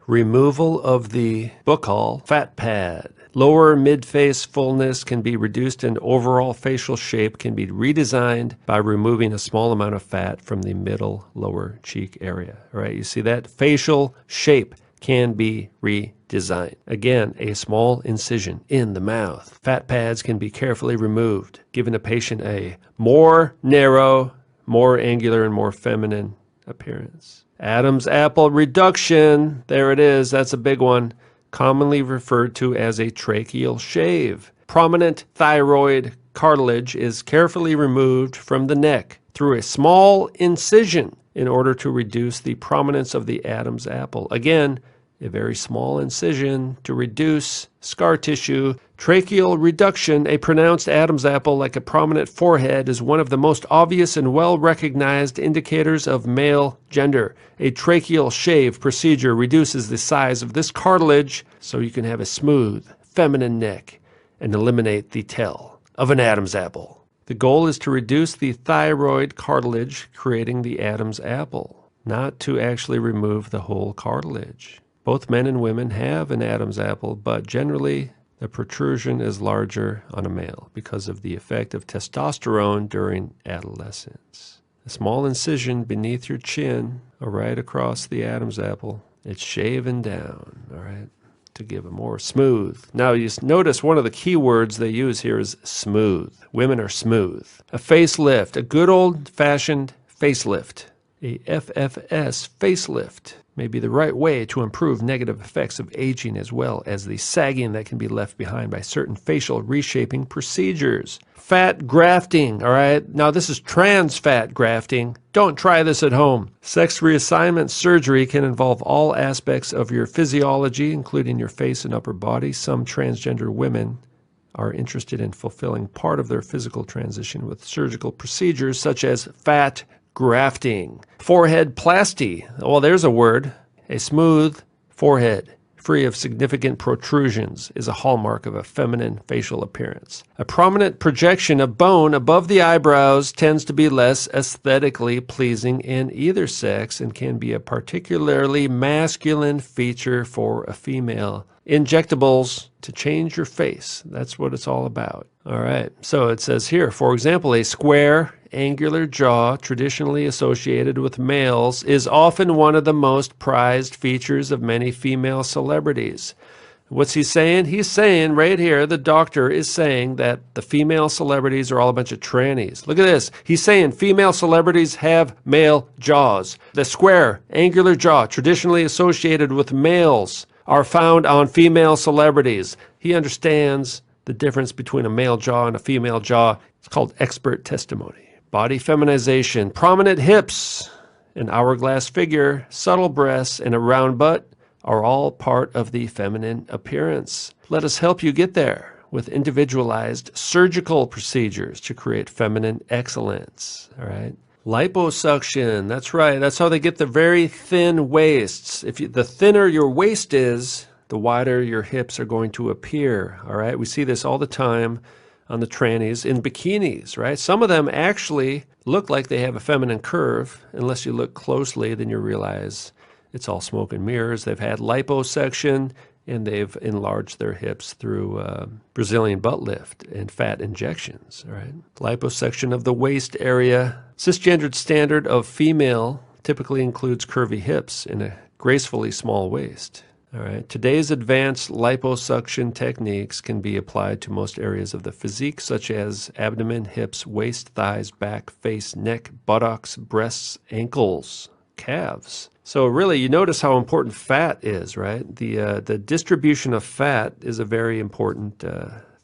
Removal of the buccal fat pad. Lower mid-face fullness can be reduced and overall facial shape can be redesigned by removing a small amount of fat from the middle lower cheek area. All right, you see that? Facial shape can be redesigned. Again, a small incision in the mouth. Fat pads can be carefully removed, giving a patient a more narrow, more angular, and more feminine appearance. Adam's apple reduction. There it is. That's a big one. Commonly referred to as a tracheal shave. Prominent thyroid cartilage is carefully removed from the neck through a small incision in order to reduce the prominence of the Adam's apple. Again, a very small incision to reduce scar tissue. Tracheal reduction, a pronounced Adam's apple like a prominent forehead, is one of the most obvious and well-recognized indicators of male gender. A tracheal shave procedure reduces the size of this cartilage so you can have a smooth, feminine neck and eliminate the tell of an Adam's apple. The goal is to reduce the thyroid cartilage, creating the Adam's apple, not to actually remove the whole cartilage. Both men and women have an Adam's apple, but generally the protrusion is larger on a male because of the effect of testosterone during adolescence. A small incision beneath your chin or right across the Adam's apple, it's shaven down, all right, to give a more smooth. Now you notice one of the key words they use here is smooth. Women are smooth. A facelift, a good old-fashioned facelift, a FFS facelift, may be the right way to improve negative effects of aging as well as the sagging that can be left behind by certain facial reshaping procedures. Fat grafting, all right? Now this is trans fat grafting. Don't try this at home. Sex reassignment surgery can involve all aspects of your physiology, including your face and upper body. Some transgender women are interested in fulfilling part of their physical transition with surgical procedures such as fat grafting. Forehead plasty. Well, there's a word. A smooth forehead, free of significant protrusions, is a hallmark of a feminine facial appearance. A prominent projection of bone above the eyebrows tends to be less aesthetically pleasing in either sex and can be a particularly masculine feature for a female. Injectables to change your face. That's what it's all about. All right. So it says here, for example, a square, angular jaw traditionally associated with males is often one of the most prized features of many female celebrities. What's he saying? He's saying right here, the doctor is saying that the female celebrities are all a bunch of trannies. Look at this. He's saying female celebrities have male jaws. The square, angular jaw traditionally associated with males are found on female celebrities. He understands the difference between a male jaw and a female jaw. It's called expert testimony. Body feminization, prominent hips, an hourglass figure, subtle breasts, and a round butt are all part of the feminine appearance. Let us help you get there with individualized surgical procedures to create feminine excellence. All right. Liposuction, that's right. That's how they get the very thin waists. The thinner your waist is, the wider your hips are going to appear. All right, we see this all the time on the trannies in bikinis, right? Some of them actually look like they have a feminine curve. Unless you look closely, then you realize it's all smoke and mirrors. They've had liposuction, and they've enlarged their hips through Brazilian butt lift and fat injections, all right? Liposuction of the waist area. Cisgendered standard of female typically includes curvy hips and a gracefully small waist. All right. Today's advanced liposuction techniques can be applied to most areas of the physique, such as abdomen, hips, waist, thighs, back, face, neck, buttocks, breasts, ankles, calves. So really, you notice how important fat is, right? The distribution of fat is a very important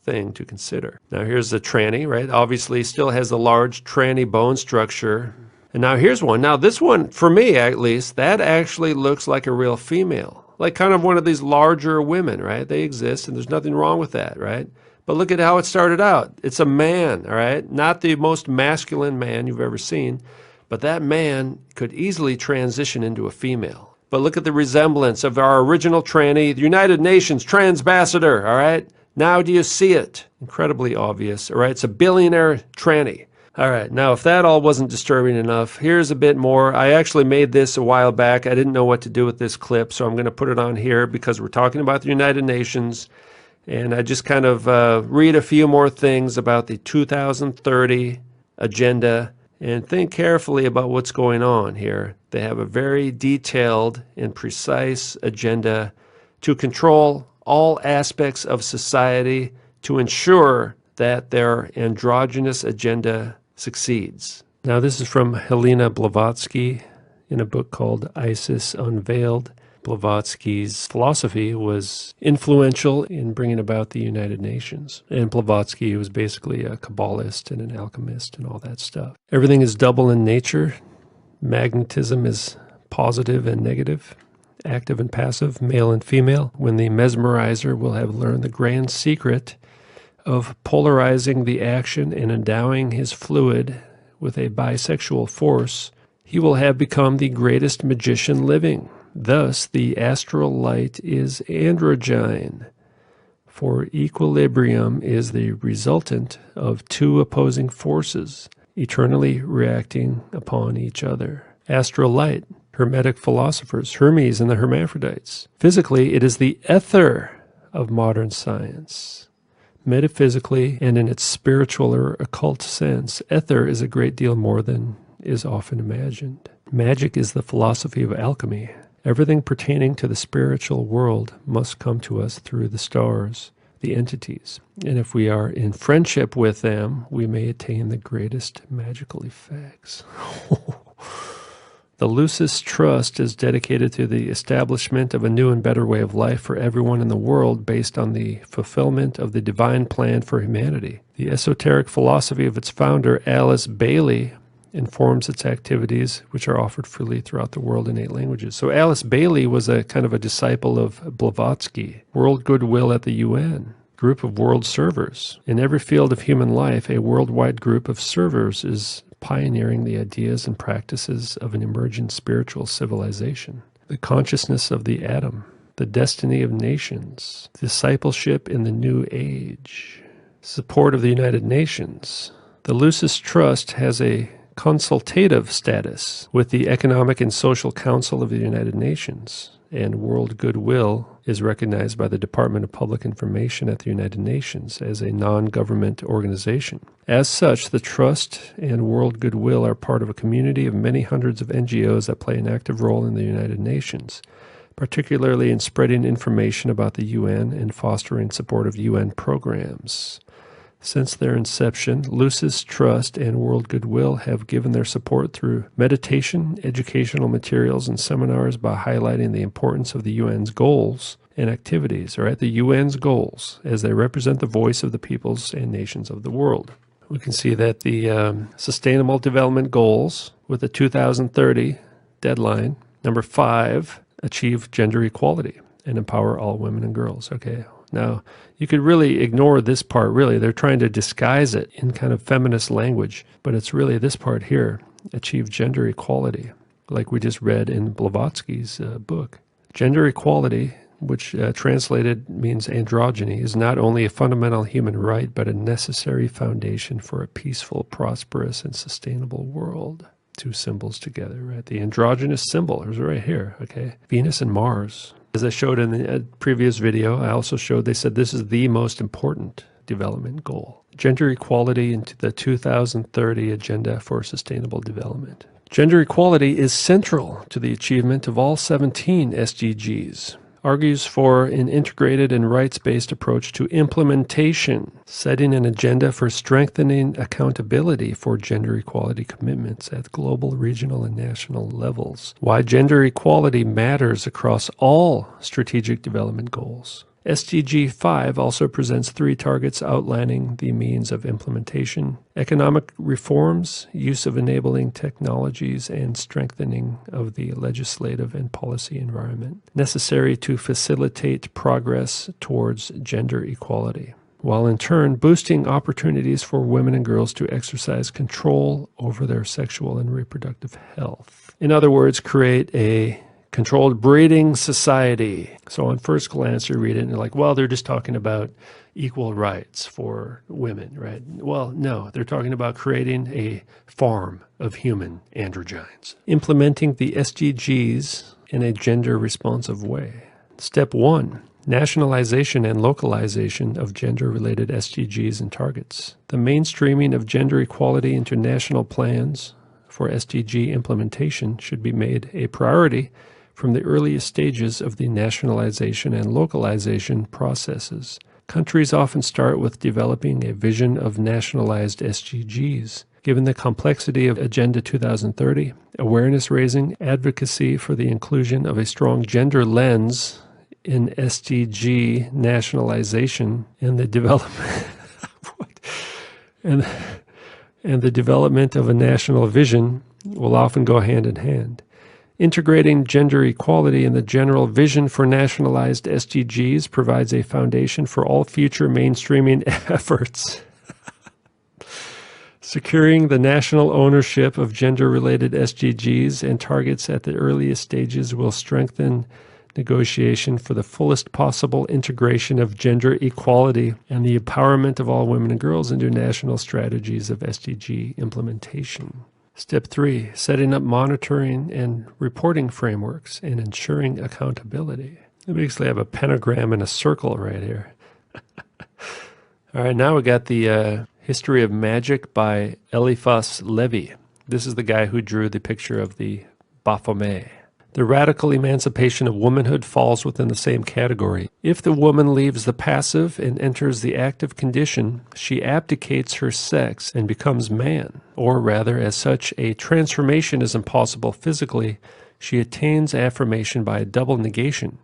thing to consider. Now here's the tranny, right? Obviously still has a large tranny bone structure. And now here's one. Now this one, for me at least, that actually looks like a real female. Like kind of one of these larger women, right? They exist, and there's nothing wrong with that, right? But look at how it started out. It's a man, all right? Not the most masculine man you've ever seen, but that man could easily transition into a female. But look at the resemblance of our original tranny, the United Nations Transambassador, all right? Now do you see it? Incredibly obvious, all right? It's a billionaire tranny. All right, now if that all wasn't disturbing enough, here's a bit more. I actually made this a while back. I didn't know what to do with this clip, so I'm going to put it on here because we're talking about the United Nations. And I just kind of read a few more things about the 2030 agenda and think carefully about what's going on here. They have a very detailed and precise agenda to control all aspects of society to ensure that their androgynous agenda succeeds. Now, this is from Helena Blavatsky in a book called Isis Unveiled. Blavatsky's philosophy was influential in bringing about the United Nations. And Blavatsky was basically a Kabbalist and an alchemist and all that stuff. Everything is double in nature. Magnetism is positive and negative, active and passive, male and female. When the mesmerizer will have learned the grand secret of polarizing the action and endowing his fluid with a bisexual force, he will have become the greatest magician living. Thus, the astral light is androgyne, for equilibrium is the resultant of two opposing forces, eternally reacting upon each other. Astral light, Hermetic philosophers, Hermes and the Hermaphrodites. Physically, it is the ether of modern science. Metaphysically, and in its spiritual or occult sense, ether is a great deal more than is often imagined. Magic is the philosophy of alchemy. Everything pertaining to the spiritual world must come to us through the stars, the entities. And if we are in friendship with them, we may attain the greatest magical effects. The loosest trust is dedicated to the establishment of a new and better way of life for everyone in the world based on the fulfillment of the divine plan for humanity. The esoteric philosophy of its founder, Alice Bailey, informs its activities, which are offered freely throughout the world in 8 languages. So Alice Bailey was a kind of a disciple of Blavatsky. World Goodwill at the UN, group of world servers. In every field of human life, a worldwide group of servers is pioneering the ideas and practices of an emergent spiritual civilization. The consciousness of the atom, the destiny of nations, discipleship in the new age, support of the United Nations. The Lucis Trust has a consultative status with the Economic and Social Council of the United Nations, and world goodwill is recognized by the Department of Public Information at the United Nations as a non-government organization. As such, the Trust and World Goodwill are part of a community of many hundreds of NGOs that play an active role in the United Nations, particularly in spreading information about the UN and fostering support of UN programs. Since their inception, Lucis Trust and World Goodwill have given their support through meditation, educational materials, and seminars by highlighting the importance of the UN's goals and activities, or at the UN's goals, as they represent the voice of the peoples and nations of the world. We can see that the Sustainable Development Goals, with the 2030 deadline, number 5, achieve gender equality and empower all women and girls. Okay. Now, you could really ignore this part, really. They're trying to disguise it in kind of feminist language, but it's really this part here, achieve gender equality, like we just read in Blavatsky's book. Gender equality, which translated means androgyny, is not only a fundamental human right, but a necessary foundation for a peaceful, prosperous, and sustainable world. Two symbols together, right? The androgynous symbol is right here, okay? Venus and Mars. As I showed in the previous video, I also showed, they said this is the most important development goal. Gender equality into the 2030 Agenda for Sustainable Development. Gender equality is central to the achievement of all 17 SDGs. Argues for an integrated and rights-based approach to implementation, setting an agenda for strengthening accountability for gender equality commitments at global, regional, and national levels. Why gender equality matters across all strategic development goals. SDG 5 also presents 3 targets outlining the means of implementation, economic reforms, use of enabling technologies, and strengthening of the legislative and policy environment necessary to facilitate progress towards gender equality, while in turn boosting opportunities for women and girls to exercise control over their sexual and reproductive health. In other words, create a controlled breeding society. So on first glance, you read it and you're like, well, they're just talking about equal rights for women, right? Well, no, they're talking about creating a farm of human androgynes. Implementing the SDGs in a gender-responsive way. Step 1, nationalization and localization of gender-related SDGs and targets. The mainstreaming of gender equality into national plans for SDG implementation should be made a priority from the earliest stages of the nationalization and localization processes. Countries often start with developing a vision of nationalized SDGs. Given the complexity of Agenda 2030, awareness raising, advocacy for the inclusion of a strong gender lens in SDG nationalization and the development and the development of a national vision will often go hand in hand. Integrating gender equality in the general vision for nationalized SDGs provides a foundation for all future mainstreaming efforts. Securing the national ownership of gender-related SDGs and targets at the earliest stages will strengthen negotiation for the fullest possible integration of gender equality and the empowerment of all women and girls into national strategies of SDG implementation. Step 3, setting up monitoring and reporting frameworks and ensuring accountability. I basically have a pentagram and a circle right here. All right, now we got the History of Magic by Eliphas Levi. This is the guy who drew the picture of the Baphomet. The radical emancipation of womanhood falls within the same category. If the woman leaves the passive and enters the active condition, she abdicates her sex and becomes man. Or rather, as such, a transformation is impossible physically. She attains affirmation by a double negation,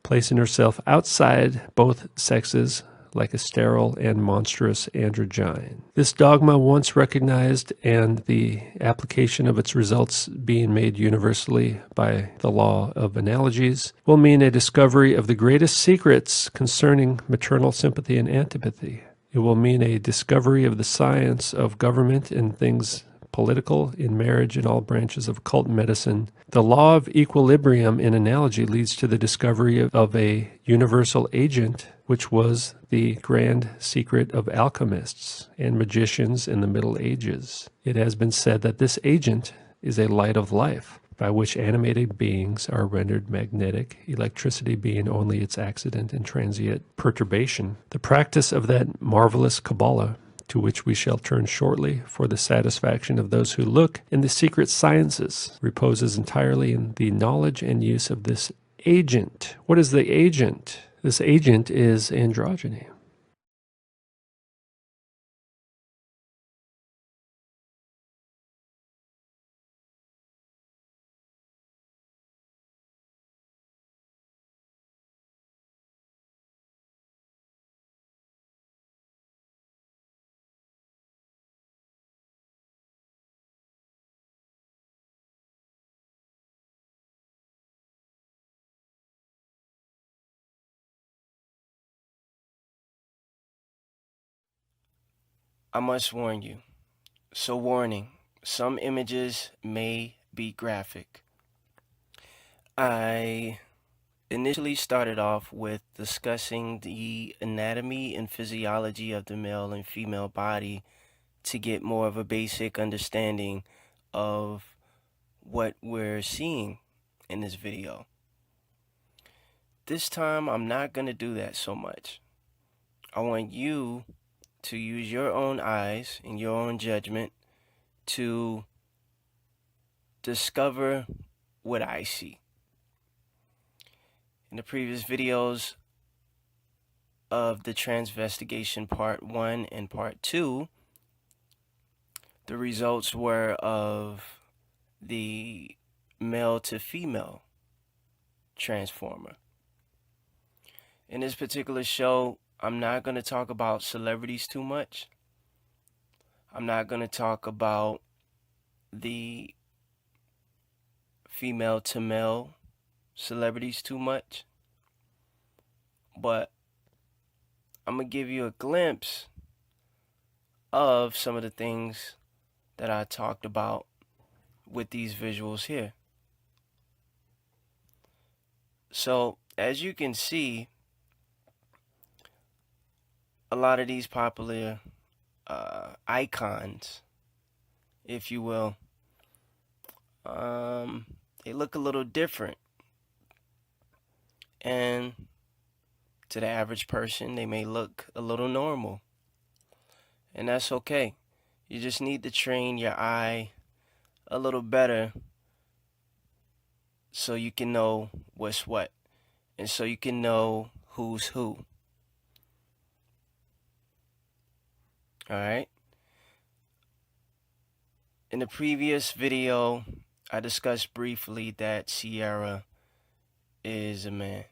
placing herself outside both sexes like a sterile and monstrous androgyne. This dogma, once recognized and the application of its results being made universally by the law of analogies, will mean a discovery of the greatest secrets concerning maternal sympathy and antipathy. It will mean a discovery of the science of government and things political, in marriage, in all branches of occult medicine. The law of equilibrium in analogy leads to the discovery of a universal agent, which was the grand secret of alchemists and magicians in the Middle Ages. It has been said that this agent is a light of life, by which animated beings are rendered magnetic, electricity being only its accident and transient perturbation. The practice of that marvelous Kabbalah, to which we shall turn shortly for the satisfaction of those who look in the secret sciences, reposes entirely in the knowledge and use of this agent. What is the agent? This agent is androgyny. I must warn you. So warning, some images may be graphic. I initially started off with discussing the anatomy and physiology of the male and female body to get more of a basic understanding of what we're seeing in this video. This time, I'm not going to do that so much. I want you to use your own eyes and your own judgment to discover what I see. In the previous videos of the Transvestigation Part 1 and Part 2, the results were of the male to female transformer. In this particular show, I'm not going to talk about celebrities too much. I'm not going to talk about the female to male celebrities too much. But I'm going to give you a glimpse of some of the things that I talked about with these visuals here. So, as you can see, a lot of these popular icons, if you will, they look a little different. And to the average person, they may look a little normal. And that's okay. You just need to train your eye a little better so you can know what's what. And so you can know who's who. Alright? In the previous video, I discussed briefly that Sierra is a man.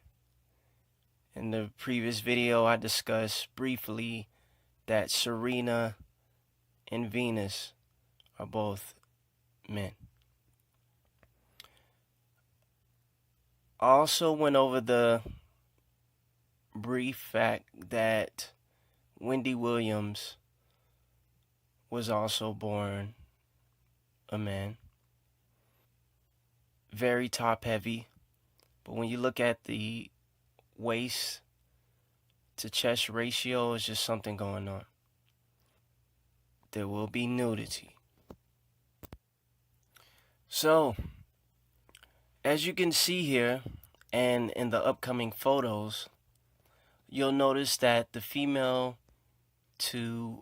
In the previous video, I discussed briefly that Serena and Venus are both men. I also went over the brief fact that Wendy Williams was also born a man. Very top heavy, but when you look at the waist to chest ratio, it's just something going on. There will be nudity. So, as you can see here, and in the upcoming photos, you'll notice that the female to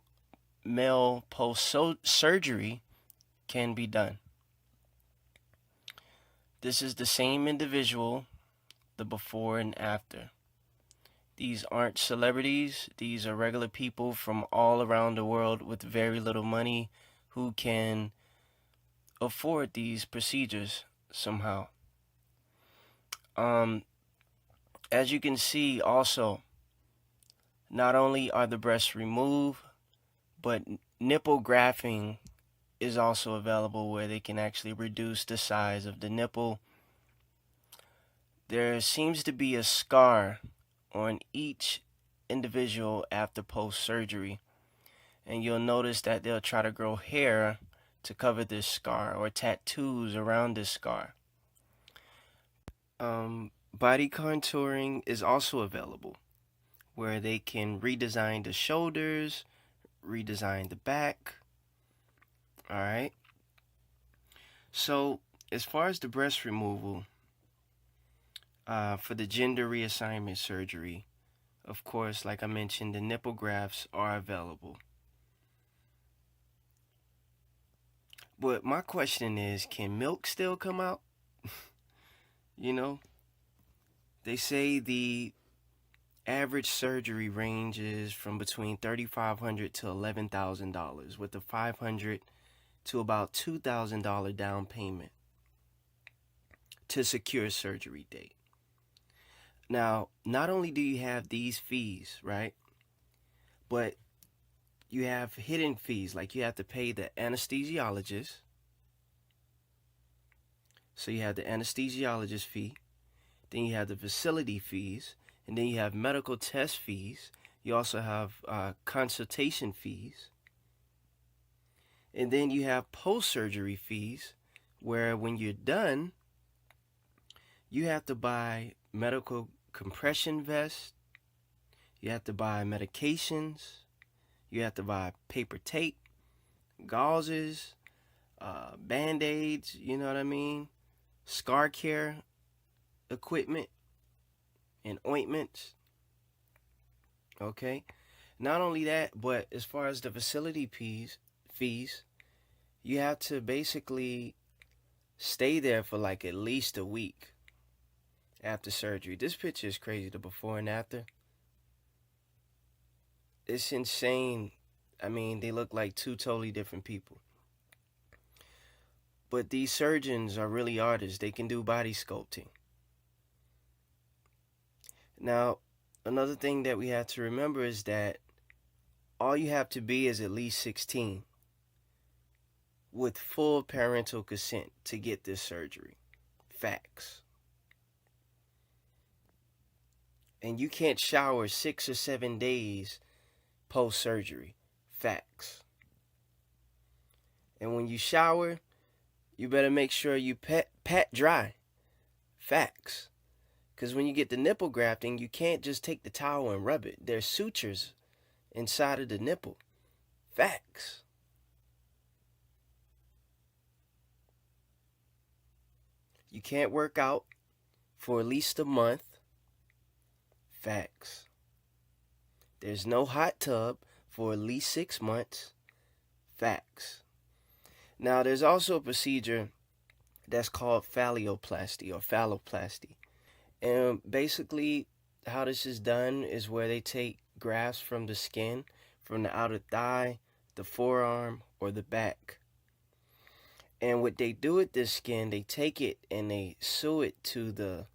male post-surgery can be done. This is the same individual, the before and after. These aren't celebrities. These are regular people from all around the world with very little money who can afford these procedures somehow. As you can see also, not only are the breasts removed, but nipple grafting is also available where they can actually reduce the size of the nipple. There seems to be a scar on each individual after post-surgery, and you'll notice that they'll try to grow hair to cover this scar or tattoos around this scar. Body contouring is also available, where they can redesign the shoulders, redesign the back. All right. So as far as the breast removal, for the gender reassignment surgery, of course, like I mentioned, the nipple grafts are available. But my question is, can milk still come out? You know, they say the average surgery ranges from between $3,500 to $11,000, with a $500 to about $2,000 down payment to secure a surgery date. Now, not only do you have these fees, right, but you have hidden fees, like you have to pay the anesthesiologist. So you have the anesthesiologist fee, then you have the facility fees, and then you have medical test fees. You also have consultation fees. And then you have post-surgery fees, where when you're done, you have to buy medical compression vests, you have to buy medications, you have to buy paper tape, gauzes, band-aids, you know what I mean, scar care equipment, and ointments. Okay? Not only that, but as far as the facility fees, you have to basically stay there for like at least a week after surgery. This picture is crazy, the before and after. It's insane. I mean, they look like two totally different people. But these surgeons are really artists. They can do body sculpting. Now, another thing that we have to remember is that all you have to be is at least 16 with full parental consent to get this surgery. Facts. And you can't shower 6 or 7 days post-surgery. Facts. And when you shower, you better make sure you pat dry. Facts. Because when you get the nipple grafting, you can't just take the towel and rub it. There's sutures inside of the nipple. Facts. You can't work out for at least a month. Facts. There's no hot tub for at least 6 months. Facts. Now, there's also a procedure that's called phalloplasty or phalloplasty. And basically, how this is done is where they take grafts from the skin, from the outer thigh, the forearm, or the back. And what they do with this skin, they take it and they sew it to the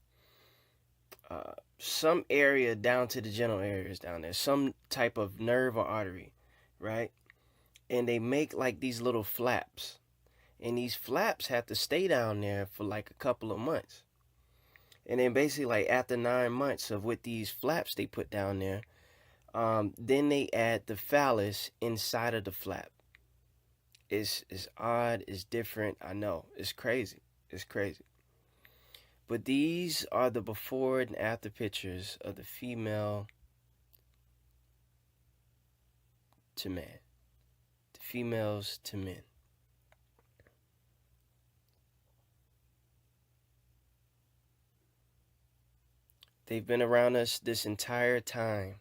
some area down to the genital areas down there, some type of nerve or artery, right? And they make like these little flaps. And these flaps have to stay down there for like a couple of months. And then basically like after 9 months of with these flaps they put down there, then they add the phallus inside of the flap. It's odd, it's different, I know. It's crazy. It's crazy. But these are the before and after pictures of the female to man. The females to men. They've been around us this entire time.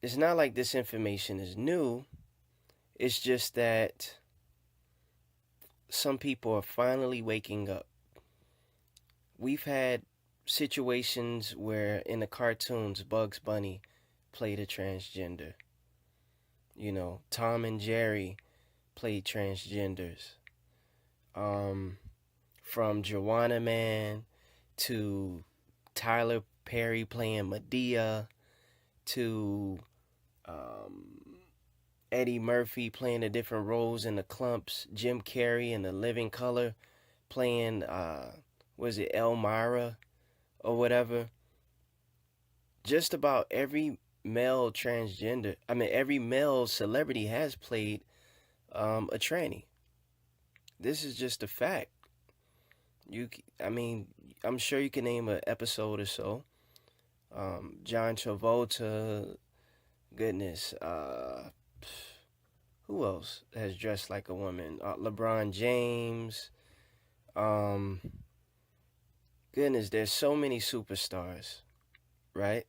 It's not like this information is new. It's just that some people are finally waking up. We've had situations where in the cartoons, Bugs Bunny played a transgender. You know, Tom and Jerry played transgenders. From Joanna Man to Tyler Perry playing Medea to Eddie Murphy playing the different roles in the Clumps, Jim Carrey in The Living Color playing, was it Elmira or whatever? Just about every male celebrity has played a tranny. This is just a fact. I mean, I'm sure you can name an episode or so. John Travolta, goodness, who else has dressed like a woman? LeBron James. Um, Goodness, there's so many superstars, right?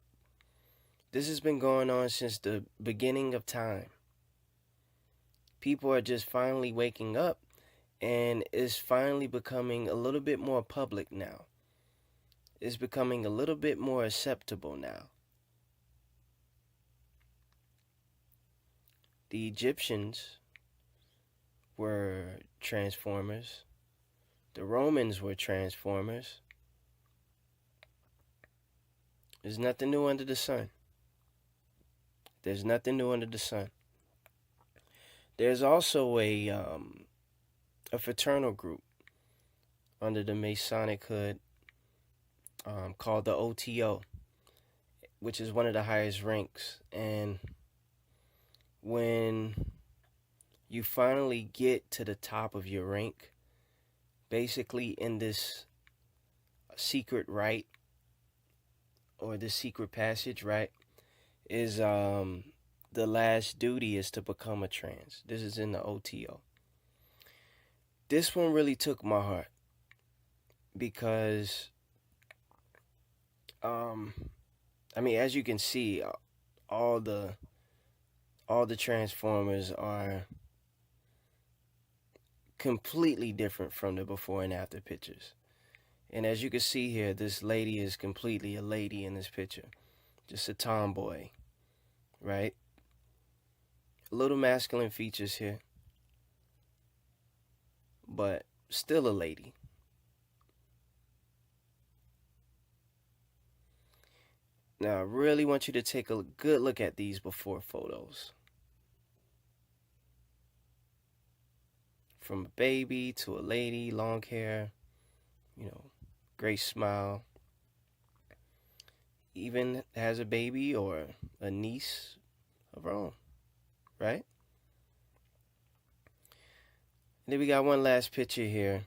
This has been going on since the beginning of time. People are just finally waking up, and it's finally becoming a little bit more public now. It's becoming a little bit more acceptable now. The Egyptians were transformers. The Romans were transformers. There's nothing new under the sun. There's nothing new under the sun. There's also a fraternal group under the Masonic hood called the OTO, which is one of the highest ranks. And when you finally get to the top of your rank, basically in this secret rite or this secret passage, right, is the last duty is to become a trans. This is in the OTO. This one really took my heart because I mean, as you can see, all the Transformers are completely different from the before and after pictures. And as you can see here, this lady is completely a lady in this picture. Just a tomboy, right? Little masculine features here, but still a lady. Now, I really want you to take a good look at these before photos. From a baby to a lady, long hair, great smile. Even has a baby or a niece of her own, right? And then we got one last picture here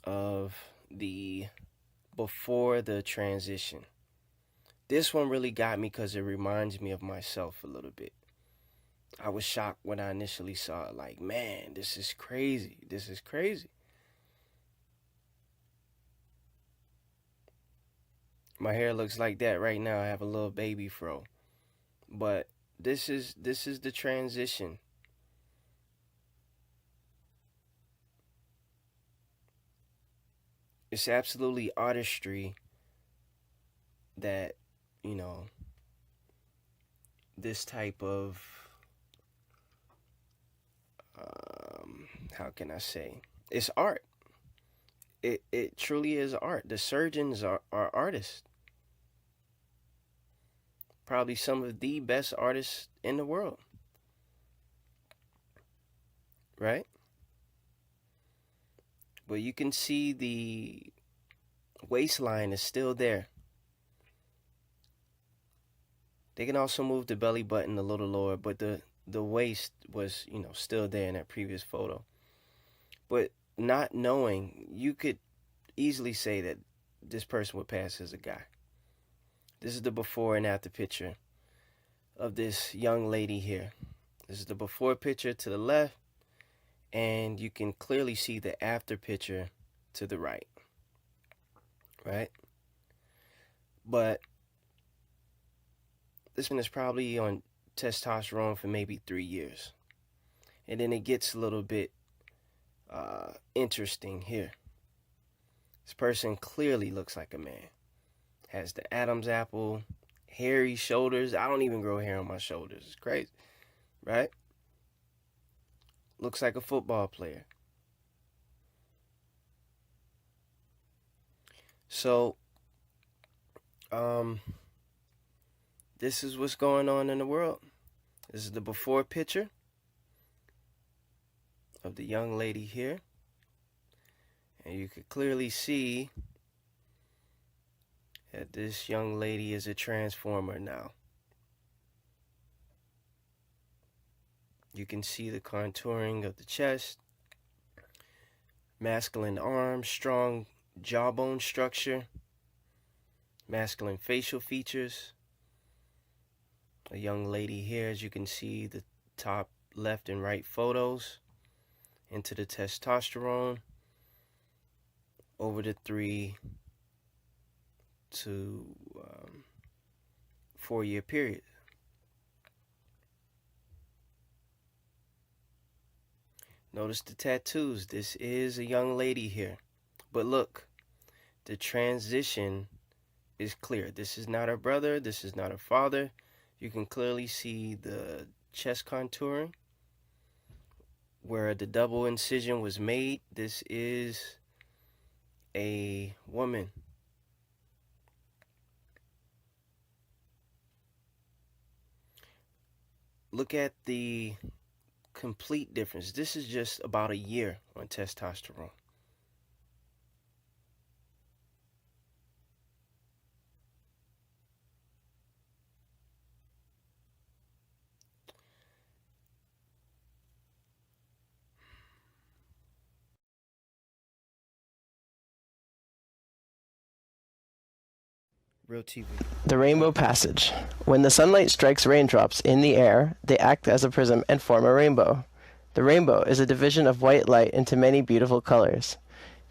of the before the transition. This one really got me because it reminds me of myself a little bit. I was shocked when I initially saw it, like, man, this is crazy. This is crazy. My hair looks like that right now. I have a little baby fro. But this is the transition. It's absolutely artistry that, this type of, how can I say? It's art. It truly is art. The surgeons are artists. Probably some of the best artists in the world. Right? But you can see the waistline is still there. They can also move the belly button a little lower, but the waist was, still there in that previous photo. But not knowing, you could easily say that this person would pass as a guy. This is the before and after picture of this young lady here. This is the before picture to the left, and you can clearly see the after picture to the right. Right? But this one is probably on testosterone for maybe 3 years. And then it gets a little bit interesting here. This person clearly looks like a man. Has the Adam's apple, hairy shoulders. I don't even grow hair on my shoulders. It's crazy, right? Looks like a football player. So, this is what's going on in the world. This is the before picture of the young lady here. And you can clearly see that this young lady is a transformer now. You can see the contouring of the chest, masculine arms, strong jawbone structure, masculine facial features. A young lady here, as you can see the top left and right photos, into the testosterone over the 3 to 4 year period. Notice the tattoos. This is a young lady here. But look, the transition is clear. This is not her brother. This is not her father. You can clearly see the chest contouring where the double incision was made. This is a woman. Look at the complete difference. This is just about a year on testosterone. Real TV. The rainbow passage. When the sunlight strikes raindrops in the air, they act as a prism and form a rainbow. The rainbow is a division of white light into many beautiful colors.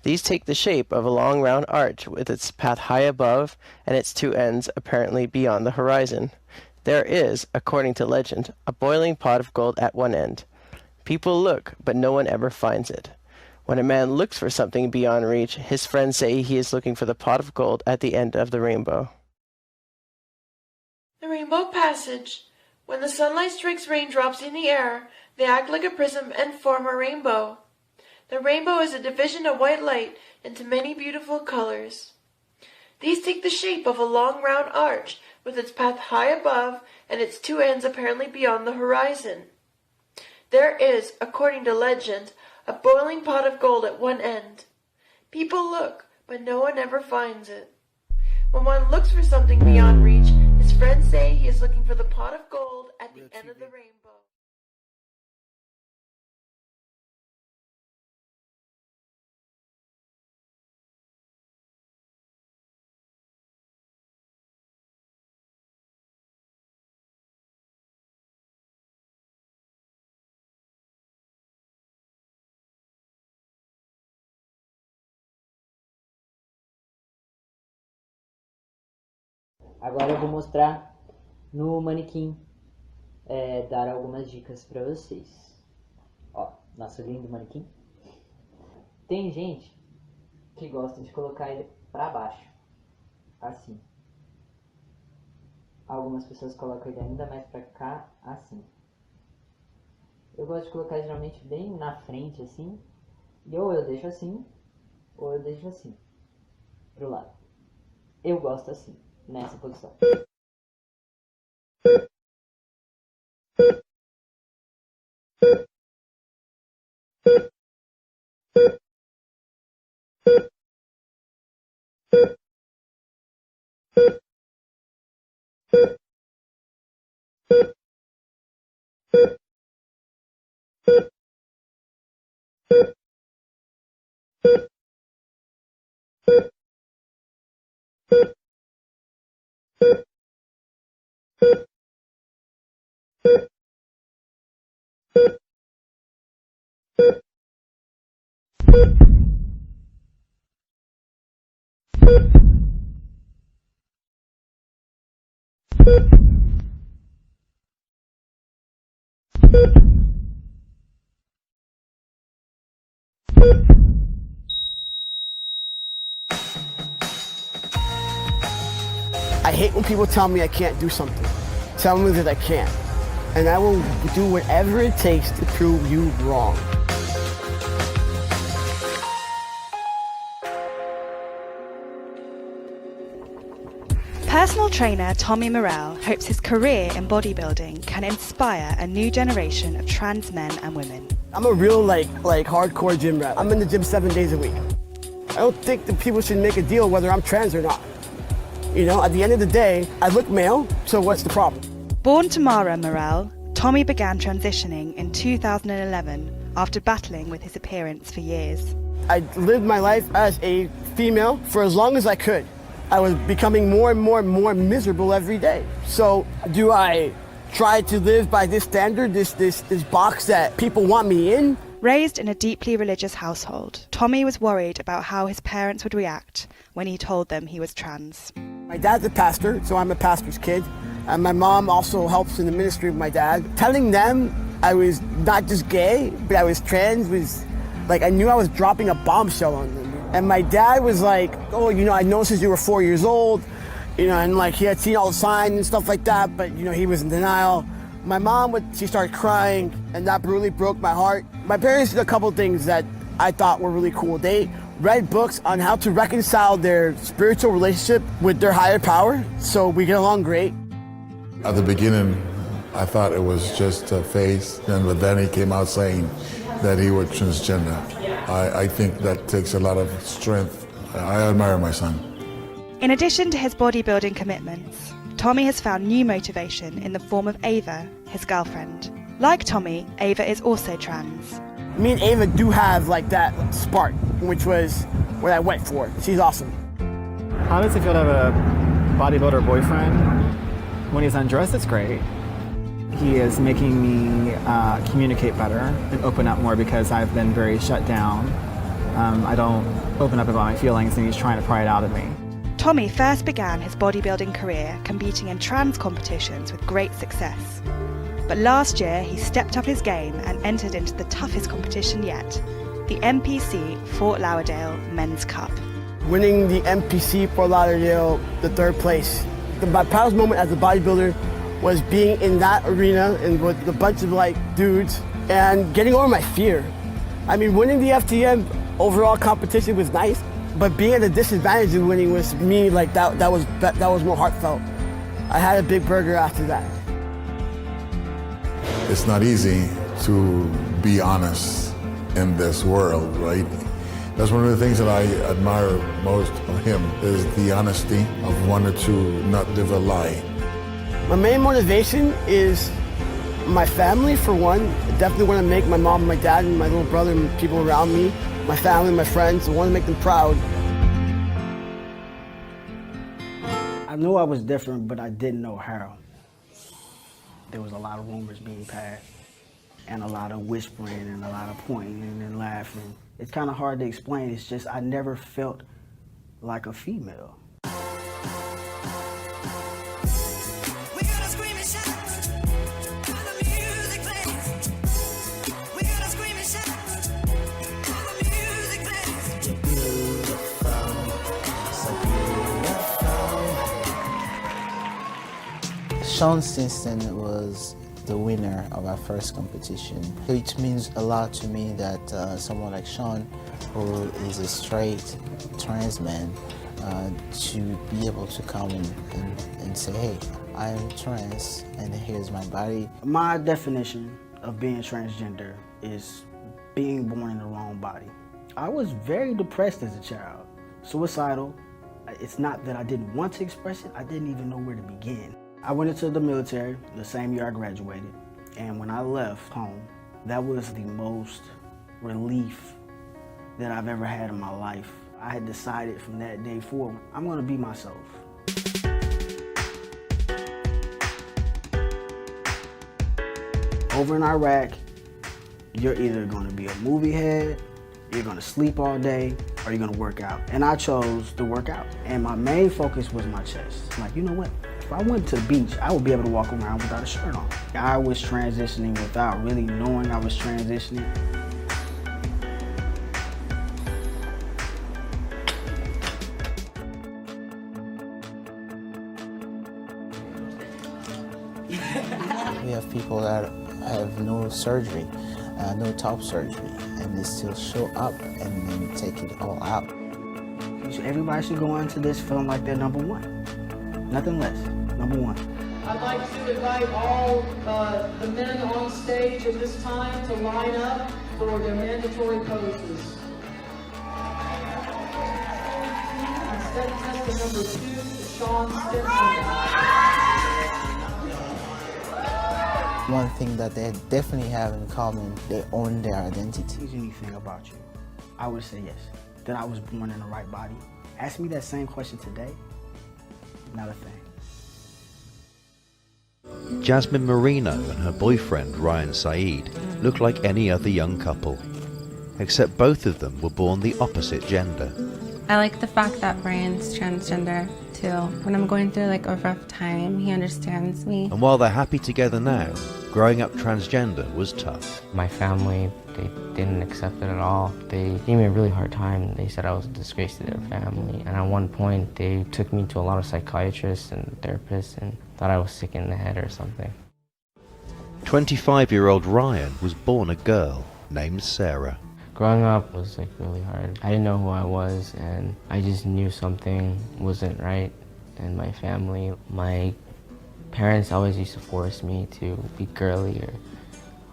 These take the shape of a long round arch with its path high above and its two ends apparently beyond the horizon. There is, according to legend, a boiling pot of gold at one end. People look, but no one ever finds it. When a man looks for something beyond reach, his friends say he is looking for the pot of gold at the end of the rainbow. The rainbow passage. When the sunlight strikes raindrops in the air, they act like a prism and form a rainbow. The rainbow is a division of white light into many beautiful colors. These take the shape of a long round arch with its path high above and its two ends apparently beyond the horizon. There is, according to legend, a boiling pot of gold at one end. People look, but no one ever finds it. When one looks for something beyond reach, his friends say he is looking for the pot of gold at the end of the rainbow. Agora eu vou mostrar no manequim, dar algumas dicas para vocês. Ó, nosso lindo manequim. Tem gente que gosta de colocar ele para baixo, assim. Algumas pessoas colocam ele ainda mais para cá, assim. Eu gosto de colocar geralmente bem na frente, assim. E ou eu deixo assim, ou eu deixo assim, pro lado. Eu gosto assim, nessa posição. I hate when people tell me I can't do something. Tell me that I can. And I will do whatever it takes to prove you wrong. Personal trainer Tommy Morrell hopes his career in bodybuilding can inspire a new generation of trans men and women. I'm a real like hardcore gym rat. I'm in the gym 7 days a week. I don't think that people should make a deal whether I'm trans or not. You know, at the end of the day, I look male, so what's the problem? Born Tamara Morrell, Tommy began transitioning in 2011 after battling with his appearance for years. I lived my life as a female for as long as I could. I was becoming more and more miserable every day. So do I try to live by this standard, this box that people want me in? Raised in a deeply religious household, Tommy was worried about how his parents would react when he told them he was trans. My dad's a pastor, so I'm a pastor's kid. And my mom also helps in the ministry of my dad. Telling them I was not just gay, but I was trans was like, I knew I was dropping a bombshell on them. And my dad was like, oh, I know since you were 4 years old, and like he had seen all the signs and stuff like that, but he was in denial. My mom, she started crying, and that really broke my heart. My parents did a couple things that I thought were really cool. They read books on how to reconcile their spiritual relationship with their higher power, so we get along great. At the beginning, I thought it was just a phase, but then he came out saying that he was transgender. I think that takes a lot of strength. I admire my son. In addition to his bodybuilding commitments, Tommy has found new motivation in the form of Ava, his girlfriend. Like Tommy, Ava is also trans. Me and Ava do have like that spark, which was what I went for. She's awesome. How does it feel to have a bodybuilder boyfriend? When he's undressed, it's great. He is making me communicate better and open up more because I've been very shut down. I don't open up about my feelings, and he's trying to pry it out of me. Tommy first began his bodybuilding career competing in trans competitions with great success. But last year, he stepped up his game and entered into the toughest competition yet, the MPC Fort Lauderdale Men's Cup. Winning the MPC Fort Lauderdale, the third place. My proudest moment as a bodybuilder was being in that arena and with a bunch of dudes and getting over my fear. I mean, winning the FTM overall competition was nice, but being at a disadvantage of winning was me, that was more heartfelt. I had a big burger after that. It's not easy to be honest in this world, right? That's one of the things that I admire most of him, is the honesty of wanting to not live a lie. My main motivation is my family, for one. I definitely want to make my mom, my dad, and my little brother and people around me, my family, my friends, I want to make them proud. I knew I was different, but I didn't know how. There was a lot of rumors being passed, and a lot of whispering, and a lot of pointing and laughing. It's kind of hard to explain. It's just I never felt like a female. Sean Simpson was the winner of our first competition. It means a lot to me that someone like Sean, who is a straight trans man, to be able to come and say, hey, I am trans and here's my body. My definition of being transgender is being born in the wrong body. I was very depressed as a child, suicidal. It's not that I didn't want to express it, I didn't even know where to begin. I went into the military the same year I graduated, and when I left home, that was the most relief that I've ever had in my life. I had decided from that day forward, I'm gonna be myself. Over in Iraq, you're either gonna be a movie head, you're gonna sleep all day, or you're gonna work out. And I chose to work out. And my main focus was my chest. Like, you know what? If I went to the beach, I would be able to walk around without a shirt on. I was transitioning without really knowing I was transitioning. We have people that have no surgery, no top surgery, and they still show up and then take it all out. So everybody should go into this feeling like they're number one. Nothing less, number one. I'd like to invite all the men on stage at this time to line up for their mandatory poses. Step test number 2, Sean Stinson. one thing that they definitely have in common, they own their identity. Is anything about you? I would say yes, that I was born in the right body. Ask me that same question today, not a thing. Jasmine Marino and her boyfriend Ryan Saeed look like any other young couple, except both of them were born the opposite gender. I like the fact that Brian's transgender too. When I'm going through like a rough time, he understands me. And while they're happy together now, growing up transgender was tough. My family, they didn't accept it at all. They gave me a really hard time. They said I was a disgrace to their family. And at one point, they took me to a lot of psychiatrists and therapists and thought I was sick in the head or something. 25-year-old Ryan was born a girl named Sarah. Growing up was like really hard. I didn't know who I was, and I just knew something wasn't right in my family. My parents always used to force me to be girly, or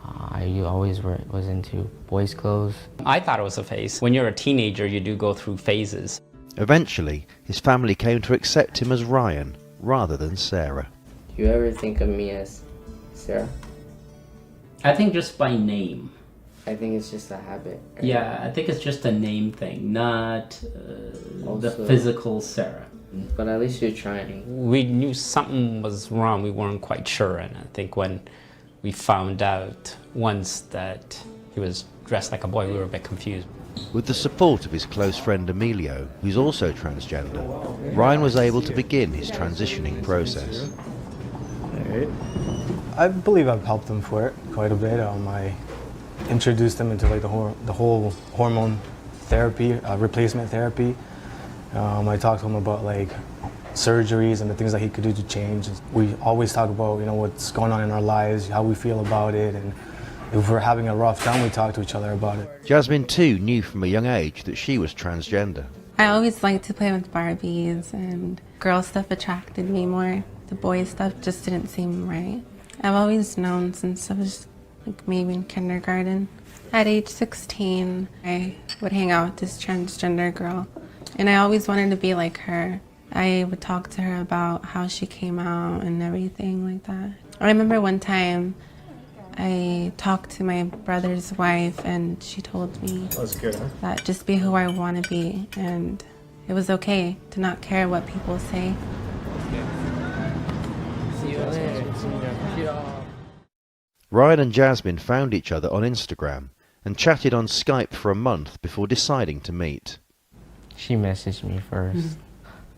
I always was into boys' clothes. I thought it was a phase. When you're a teenager, you do go through phases. Eventually, his family came to accept him as Ryan rather than Sarah. Do you ever think of me as Sarah? I think just by name. I think it's just a habit. Right? Yeah, I think it's just a name thing, not the physical Sarah. But at least you're trying. We knew something was wrong, we weren't quite sure, and I think when we found out once that he was dressed like a boy, we were a bit confused. With the support of his close friend Emilio, who's also transgender, Ryan was able to begin his transitioning process. I believe I've helped him for it quite a bit. I introduced him into like the whole hormone therapy, replacement therapy. I talked to him about like surgeries and the things that he could do to change. We always talk about, you know, what's going on in our lives, how we feel about it, and if we're having a rough time, we talk to each other about it. Jasmine too knew from a young age that she was transgender. I always liked to play with Barbies, and girl stuff attracted me more. The boy stuff just didn't seem right. I've always known since I was like maybe in kindergarten. At age 16, I would hang out with this transgender girl, and I always wanted to be like her. I would talk to her about how she came out and everything like that. I remember one time I talked to my brother's wife, and she told me that just be who I want to be, and it was okay to not care what people say. Ryan and Jasmine found each other on Instagram and chatted on Skype for a month before deciding to meet. She messaged me first.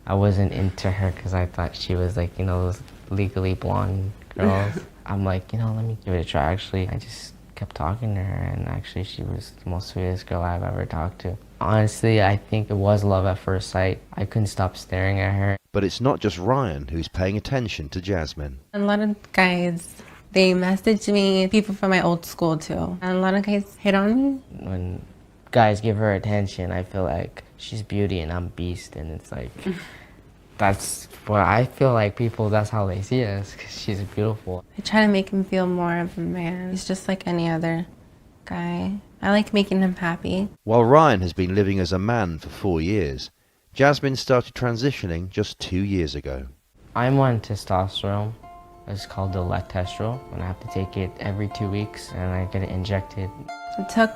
I wasn't into her because I thought she was like, you know, those legally blonde girls. I'm like, you know, let me give it a try. Actually, I just kept talking to her, and actually she was the most sweetest girl I've ever talked to. Honestly, I think it was love at first sight. I couldn't stop staring at her. But it's not just Ryan who's paying attention to Jasmine. A lot of guys, they message me, people from my old school too. And a lot of guys hit on me. When guys give her attention, I feel like she's beauty and I'm beast, and it's like, that's what I feel like people, that's how they see us, because she's beautiful. I try to make him feel more of a man. He's just like any other guy. I like making him happy. While Ryan has been living as a man for 4 years, Jasmine started transitioning just 2 years ago. I'm on testosterone. It's called the Letestrol, and I have to take it every 2 weeks, and I get it injected. It took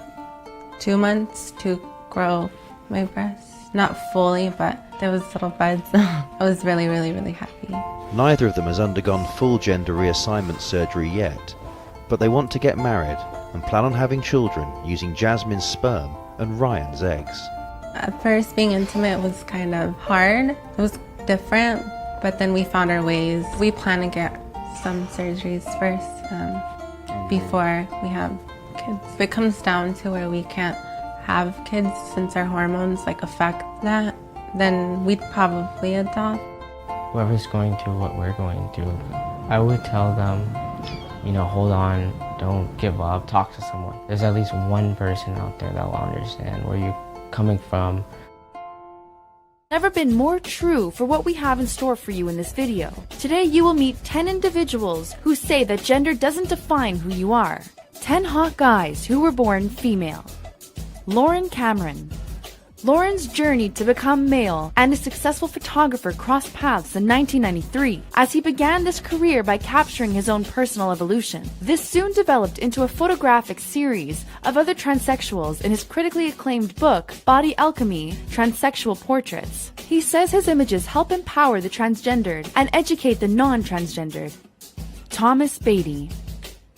2 months to grow my breasts. Not fully, but there was little buds. I was really, really, really happy. Neither of them has undergone full gender reassignment surgery yet, but they want to get married and plan on having children using Jasmine's sperm and Ryan's eggs. At first, being intimate was kind of hard. It was different, but then we found our ways. We plan to get some surgeries first before we have kids. If it comes down to where we can't have kids since our hormones like affect that, then we'd probably adopt. Whoever's going through what we're going through, I would tell them, you know, hold on, don't give up, talk to someone. There's at least one person out there that will understand where you're coming from. Never been more true for what we have in store for you in this video. Today you will meet 10 individuals who say that gender doesn't define who you are. 10 hot guys who were born female. Lauren Cameron, Lauren's journey to become male and a successful photographer crossed paths in 1993 as he began this career by capturing his own personal evolution. This soon developed into a photographic series of other transsexuals in his critically acclaimed book, Body Alchemy: Transsexual Portraits. He says his images help empower the transgendered and educate the non-transgendered. Thomas Beatty.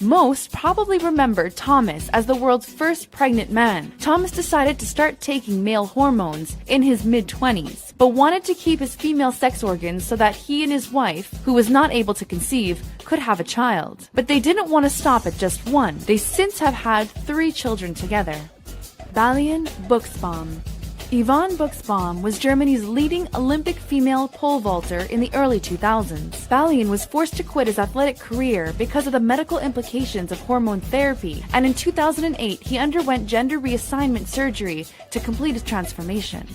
Most probably remember Thomas as the world's first pregnant man. Thomas decided to start taking male hormones in his mid-20s, but wanted to keep his female sex organs so that he and his wife, who was not able to conceive, could have a child. But they didn't want to stop at just one. They since have had 3 children together. Balian Buxbaum. Yvonne Buxbaum was Germany's leading Olympic female pole vaulter in the early 2000s. Balian was forced to quit his athletic career because of the medical implications of hormone therapy, and in 2008 he underwent gender reassignment surgery to complete his transformation.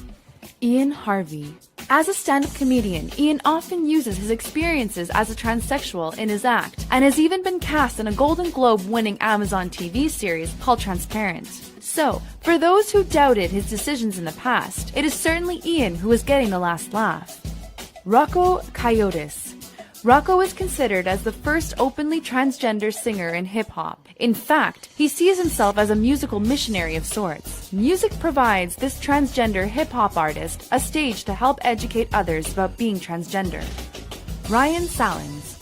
Ian Harvey. As a stand-up comedian, Ian often uses his experiences as a transsexual in his act, and has even been cast in a Golden Globe-winning Amazon TV series called Transparent. So, for those who doubted his decisions in the past, it is certainly Ian who is getting the last laugh. Rocco Coyotes. Rocco is considered as the first openly transgender singer in hip-hop. In fact, he sees himself as a musical missionary of sorts. Music provides this transgender hip-hop artist a stage to help educate others about being transgender. Ryan Salins.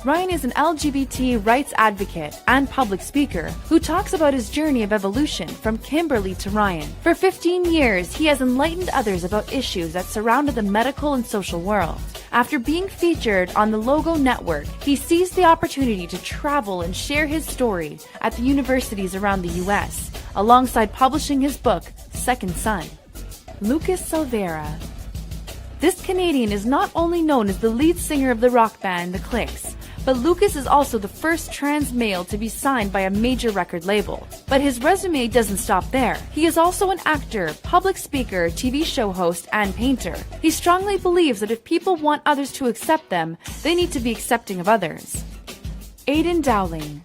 Ryan is an LGBT rights advocate and public speaker who talks about his journey of evolution from Kimberly to Ryan. For 15 years, he has enlightened others about issues that surrounded the medical and social world. After being featured on the Logo Network, he seized the opportunity to travel and share his story at the universities around the US, alongside publishing his book, Second Son. Lucas Silveira. This Canadian is not only known as the lead singer of the rock band The Clicks, but Lucas is also the first trans male to be signed by a major record label. But his resume doesn't stop there. He is also an actor, public speaker, TV show host, and painter. He strongly believes that if people want others to accept them, they need to be accepting of others. Aidan Dowling.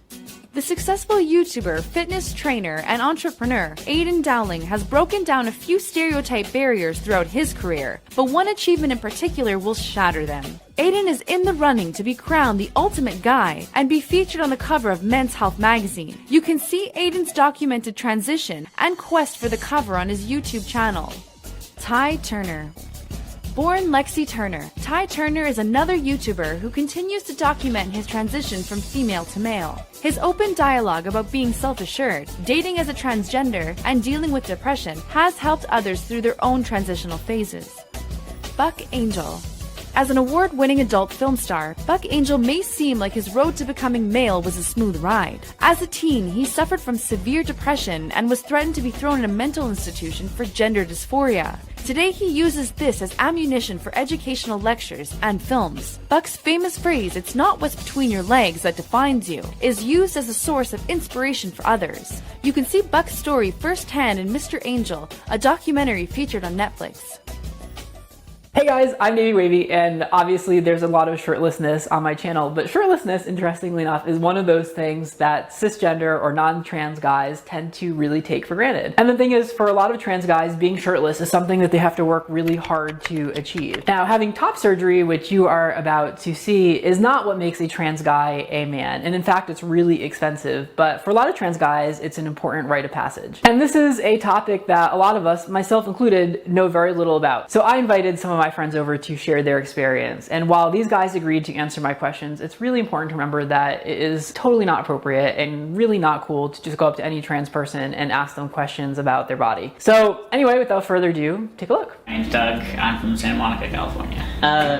The successful YouTuber, fitness trainer, and entrepreneur, Aidan Dowling has broken down a few stereotype barriers throughout his career, but one achievement in particular will shatter them. Aidan is in the running to be crowned the ultimate guy and be featured on the cover of Men's Health magazine. You can see Aidan's documented transition and quest for the cover on his YouTube channel. Ty Turner. Born Lexi Turner, Ty Turner is another YouTuber who continues to document his transition from female to male. His open dialogue about being self-assured, dating as a transgender, and dealing with depression has helped others through their own transitional phases. Buck Angel. As an award-winning adult film star, Buck Angel may seem like his road to becoming male was a smooth ride. As a teen, he suffered from severe depression and was threatened to be thrown in a mental institution for gender dysphoria. Today, he uses this as ammunition for educational lectures and films. Buck's famous phrase, "It's not what's between your legs that defines you," is used as a source of inspiration for others. You can see Buck's story firsthand in Mr. Angel, a documentary featured on Netflix. Hey guys, I'm Navy Wavy, and obviously there's a lot of shirtlessness on my channel, but shirtlessness, interestingly enough, is one of those things that cisgender or non-trans guys tend to really take for granted. And the thing is, for a lot of trans guys, being shirtless is something that they have to work really hard to achieve. Now, having top surgery, which you are about to see, is not what makes a trans guy a man, and in fact, it's really expensive, but for a lot of trans guys, it's an important rite of passage. And this is a topic that a lot of us, myself included, know very little about. So I invited some of my friends over to share their experience. And while these guys agreed to answer my questions, it's really important to remember that it is totally not appropriate and really not cool to just go up to any trans person and ask them questions about their body. So anyway, without further ado, take a look. My name's Doug. I'm from Santa Monica, California.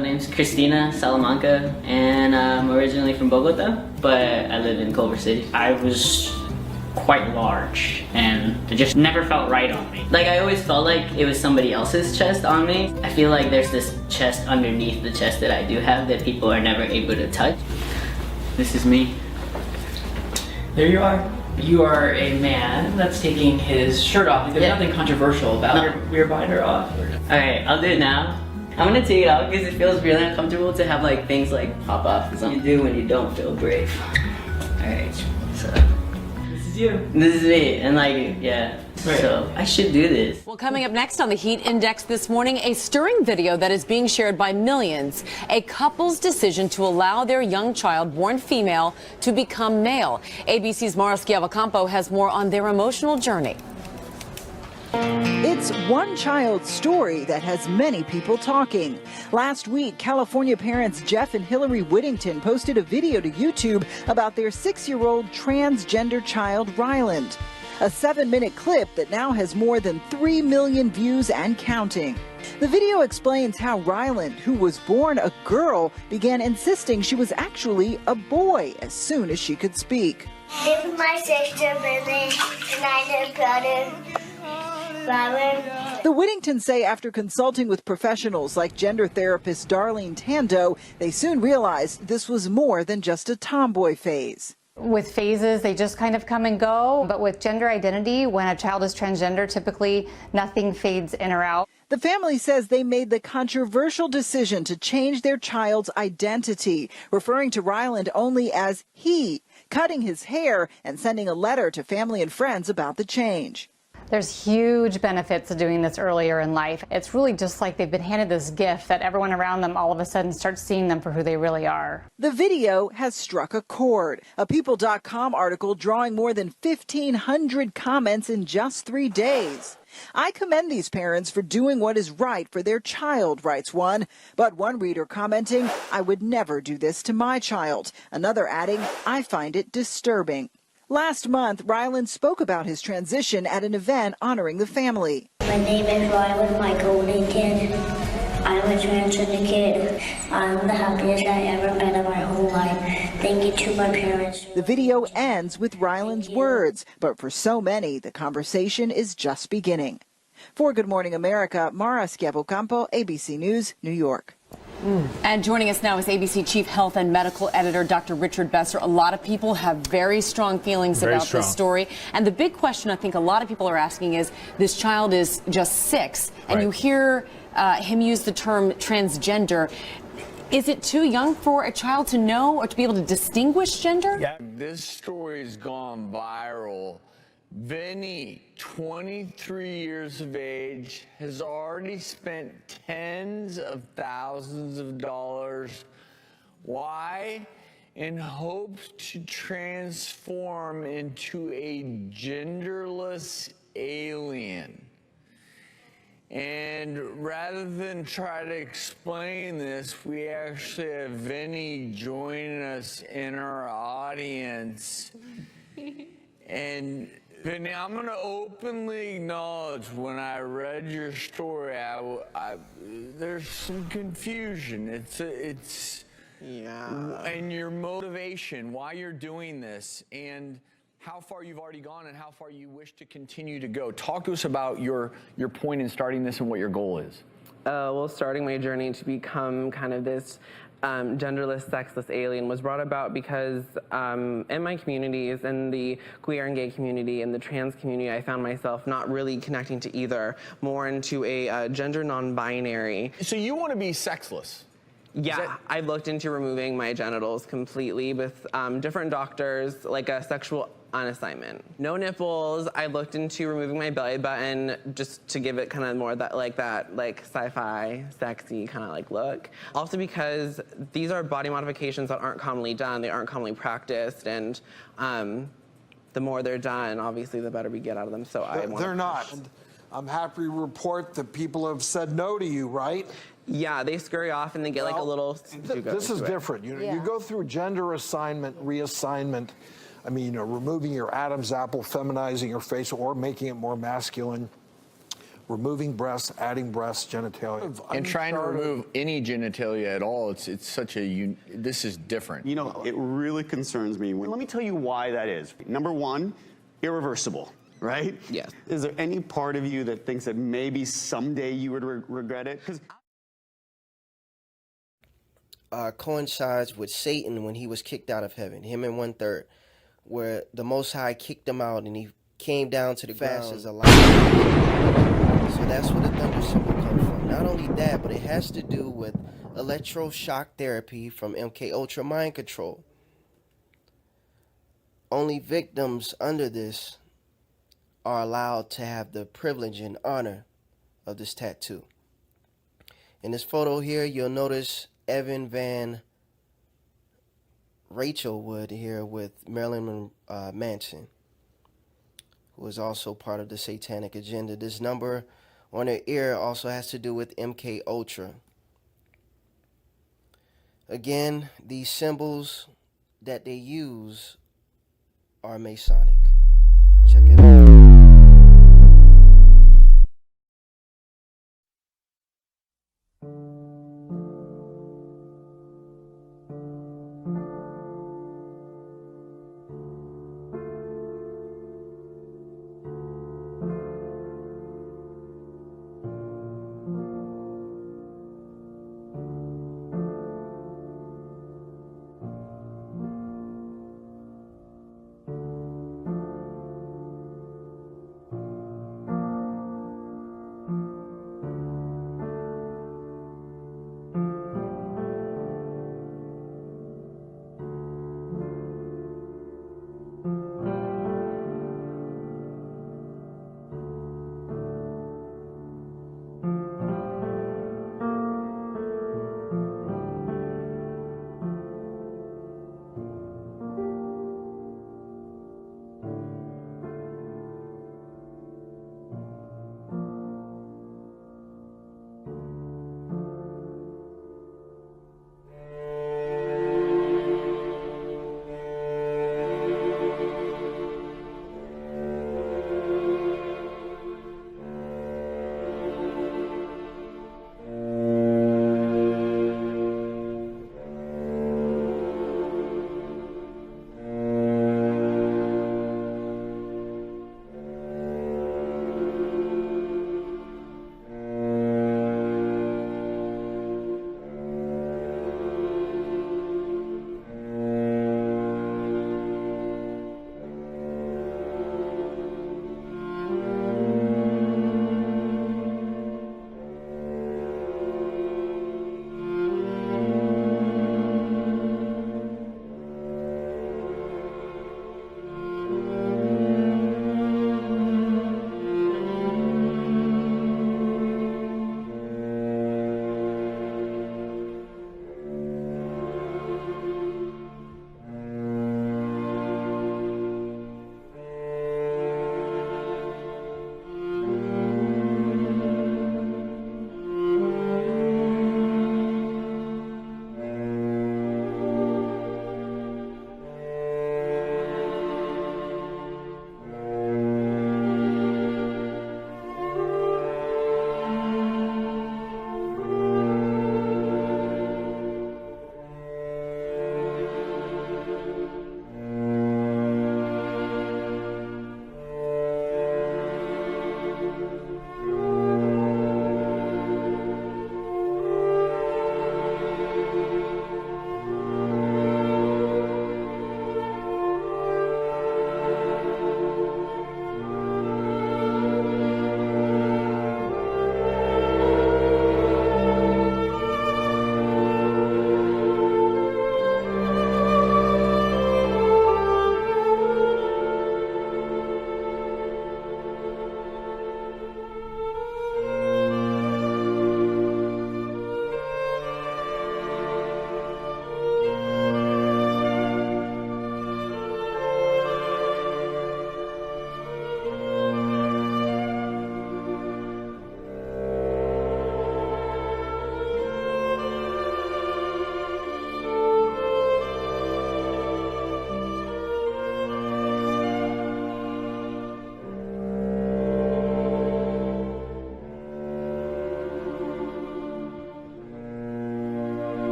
Name's Christina Salamanca, and I'm originally from Bogota, but I live in Culver City. I was quite large, and it just never felt right on me. Like, I always felt like it was somebody else's chest on me. I feel like there's this chest underneath the chest that I do have that people are never able to touch. This is me. There you are. You are a man that's taking his shirt off. There's nothing controversial about your binder off. Alright, I'll do it now. I'm gonna take it out because it feels really uncomfortable to have like things like pop off. Something you do when you don't feel brave. Alright, so. This is me, and like, yeah, So I should do this. Well, coming up next on the Heat Index this morning, a stirring video that is being shared by millions. A couple's decision to allow their young child, born female, to become male. ABC's Mara Schiavocampo has more on their emotional journey. It's one child's story that has many people talking. Last week, California parents Jeff and Hillary Whittington posted a video to YouTube about their 6-year-old transgender child, Ryland. A 7-minute clip that now has more than 3 million views and counting. The video explains how Ryland, who was born a girl, began insisting she was actually a boy as soon as she could speak. This is my sister, Billy, and I brother, Robin. The Whittingtons say after consulting with professionals like gender therapist Darlene Tando, they soon realized this was more than just a tomboy phase. With phases, they just kind of come and go. But with gender identity, when a child is transgender, typically nothing fades in or out. The family says they made the controversial decision to change their child's identity, referring to Ryland only as he, cutting his hair and sending a letter to family and friends about the change. There's huge benefits to doing this earlier in life. It's really just like they've been handed this gift that everyone around them all of a sudden starts seeing them for who they really are. The video has struck a chord. A People.com article drawing more than 1,500 comments in just 3 days. I commend these parents for doing what is right for their child, writes one. But one reader commenting, I would never do this to my child. Another adding, I find it disturbing. Last month, Ryland spoke about his transition at an event honoring the family. My name is Ryland Michael Whittington. I'm a transgender kid. I'm the happiest I ever been in my whole life. Thank you to my parents. The video ends with Ryland's words, but for so many, the conversation is just beginning. For Good Morning America, Mara Schiavocampo, ABC News, New York. And joining us now is ABC Chief Health and Medical Editor Dr. Richard Besser. A lot of people have very strong feelings about this story. And the big question I think a lot of people are asking is, this child is just 6, and you hear him use the term transgender. Is it too young for a child to know or to be able to distinguish gender? Yeah, this story has gone viral. Vinny, 23 years of age, has already spent tens of thousands of dollars. Why? In hopes to transform into a genderless alien. And rather than try to explain this, we actually have Vinny joining us in our audience. And Vinny, I'm going to openly acknowledge when I read your story, there's some confusion. And your motivation, why you're doing this, and how far you've already gone and how far you wish to continue to go. Talk to us about your point in starting this and what your goal is. Well, starting my journey to become kind of this genderless, sexless alien was brought about because in my communities, in the queer and gay community and the trans community, I found myself not really connecting to either, more into a gender non-binary. So you want to be sexless? Yeah, I looked into removing my genitals completely with different doctors, like a sexual on assignment. No nipples. I looked into removing my belly button just to give it kind of more that sci-fi, sexy kind of like look. Also because these are body modifications that aren't commonly done, they aren't commonly practiced, and the more they're done, obviously the better we get out of them. So they're not. And I'm happy to report that people have said no to you, right? Yeah, they scurry off and they get like a little. This is different. You go through gender assignment, reassignment. I mean, removing your Adam's apple, feminizing your face, or making it more masculine. Removing breasts, adding breasts, genitalia. And trying to remove any genitalia at all, it's such a, this is different. You know, it really concerns me. Let me tell you why that is. Number one, irreversible, right? Yes. Is there any part of you that thinks that maybe someday you would regret it? Coincides with Satan when he was kicked out of heaven, him and 1/3, where the Most High kicked him out and he came down to the ground as a light. So that's where the thunder symbol comes from. Not only that, but it has to do with electroshock therapy from MK Ultra mind control. Only victims under this are allowed to have the privilege and honor of this tattoo. In this photo here, you'll notice Evan Van Rachelwood here with Marilyn Manson, who is also part of the satanic agenda. This number on her ear also has to do with MK Ultra. Again, these symbols that they use are Masonic. Check it out.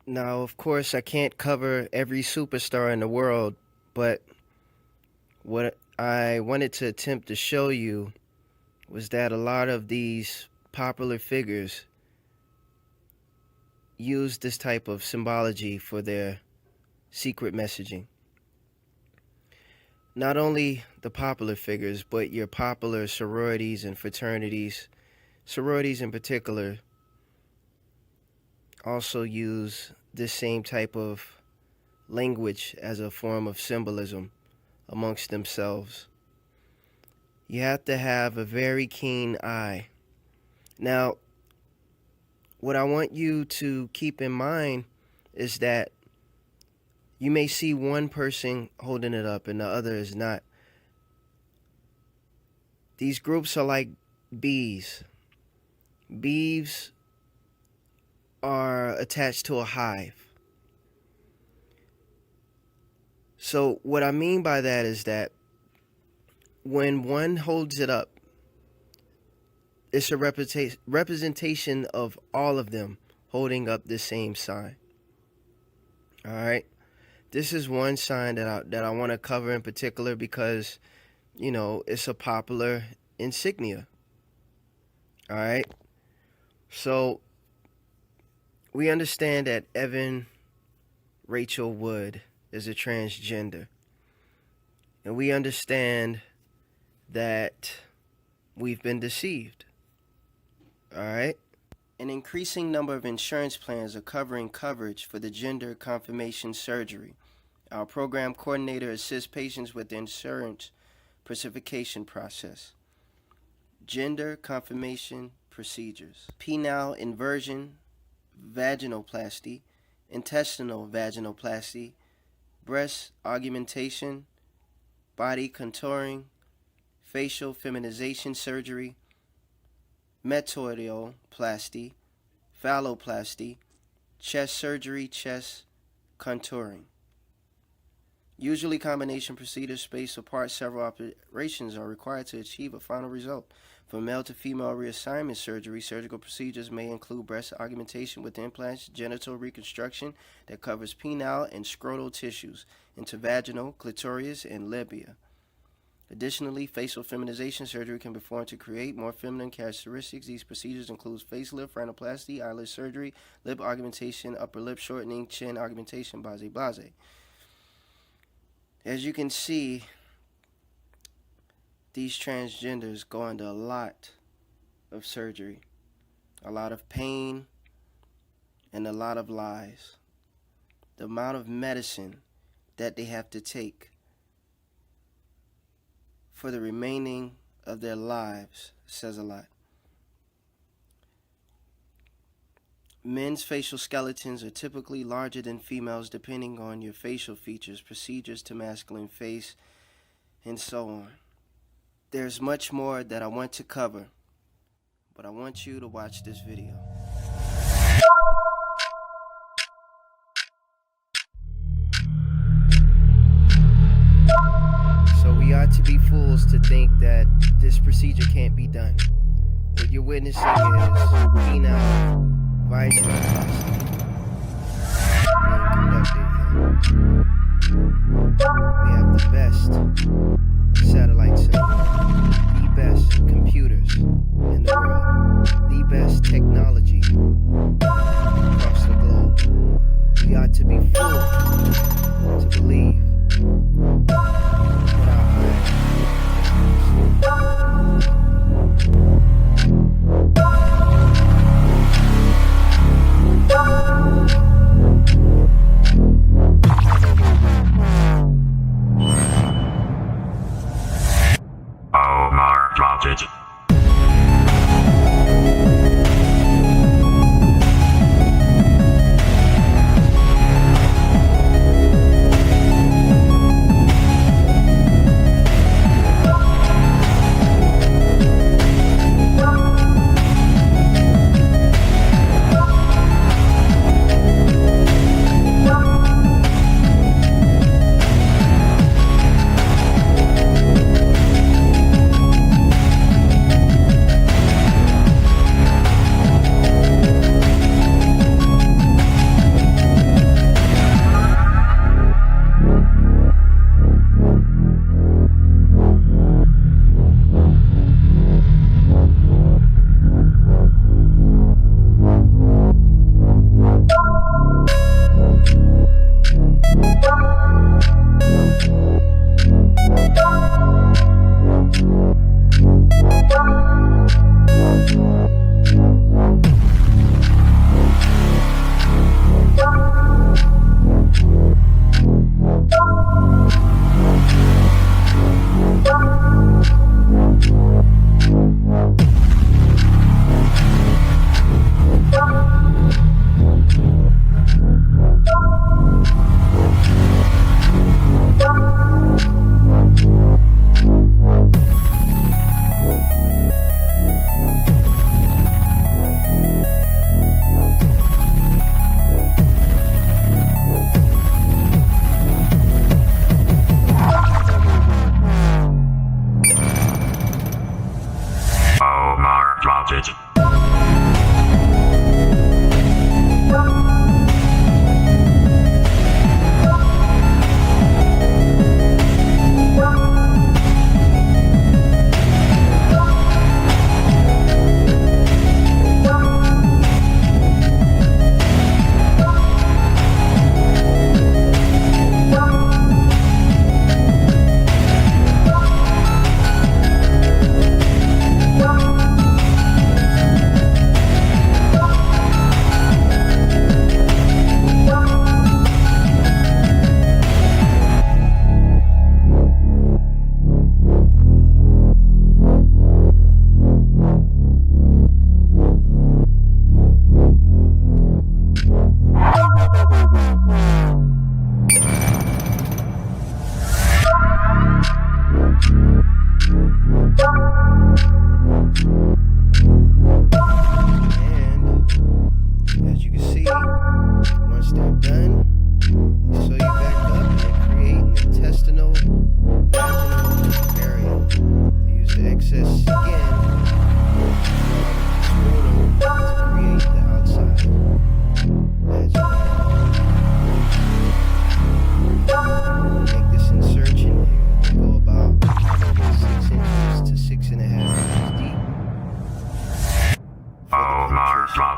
Now, of course, I can't cover every superstar in the world, but what I wanted to attempt to show you was that a lot of these popular figures use this type of symbology for their secret messaging. Not only the popular figures, but your popular sororities and fraternities, sororities in particular, also use this same type of language as a form of symbolism amongst themselves. You have to have a very keen eye. Now, what I want you to keep in mind is that you may see one person holding it up and the other is not. These groups are like bees. Bees are attached to a hive. So what I mean by that is that when one holds it up, it's a representation of all of them holding up the same sign. All right. This is one sign that I want to cover in particular because, you know, it's a popular insignia. All right. So we understand that Evan Rachel Wood is a transgender. And we understand that we've been deceived. All right. An increasing number of insurance plans are covering coverage for the gender confirmation surgery. Our program coordinator assists patients with the insurance specification process. Gender confirmation procedures. Penile inversion, vaginoplasty, intestinal vaginoplasty, breast augmentation, body contouring, facial feminization surgery, metoidioplasty, phalloplasty, chest surgery, chest contouring. Usually combination procedures spaced apart several operations are required to achieve a final result. For male to female reassignment surgery, surgical procedures may include breast augmentation with implants, genital reconstruction that covers penile and scrotal tissues, intervaginal, clitoris, and labia. Additionally, facial feminization surgery can be performed to create more feminine characteristics. These procedures include facelift, rhinoplasty, eyelid surgery, lip augmentation, upper lip shortening, chin augmentation, blase. As you can see, these transgenders go under a lot of surgery, a lot of pain, and a lot of lies. The amount of medicine that they have to take for the remaining of their lives says a lot. Men's facial skeletons are typically larger than females depending on your facial features, procedures to masculine face, and so on. There's much more that I want to cover, but I want you to watch this video. So we ought to be fools to think that this procedure can't be done. What you're witnessing is penile vaginoplasty being conducted here. We have the best satellites in the world, the best computers in the world, the best technology across the globe. We ought to be fooled to believe what our eyes Omar dropped it.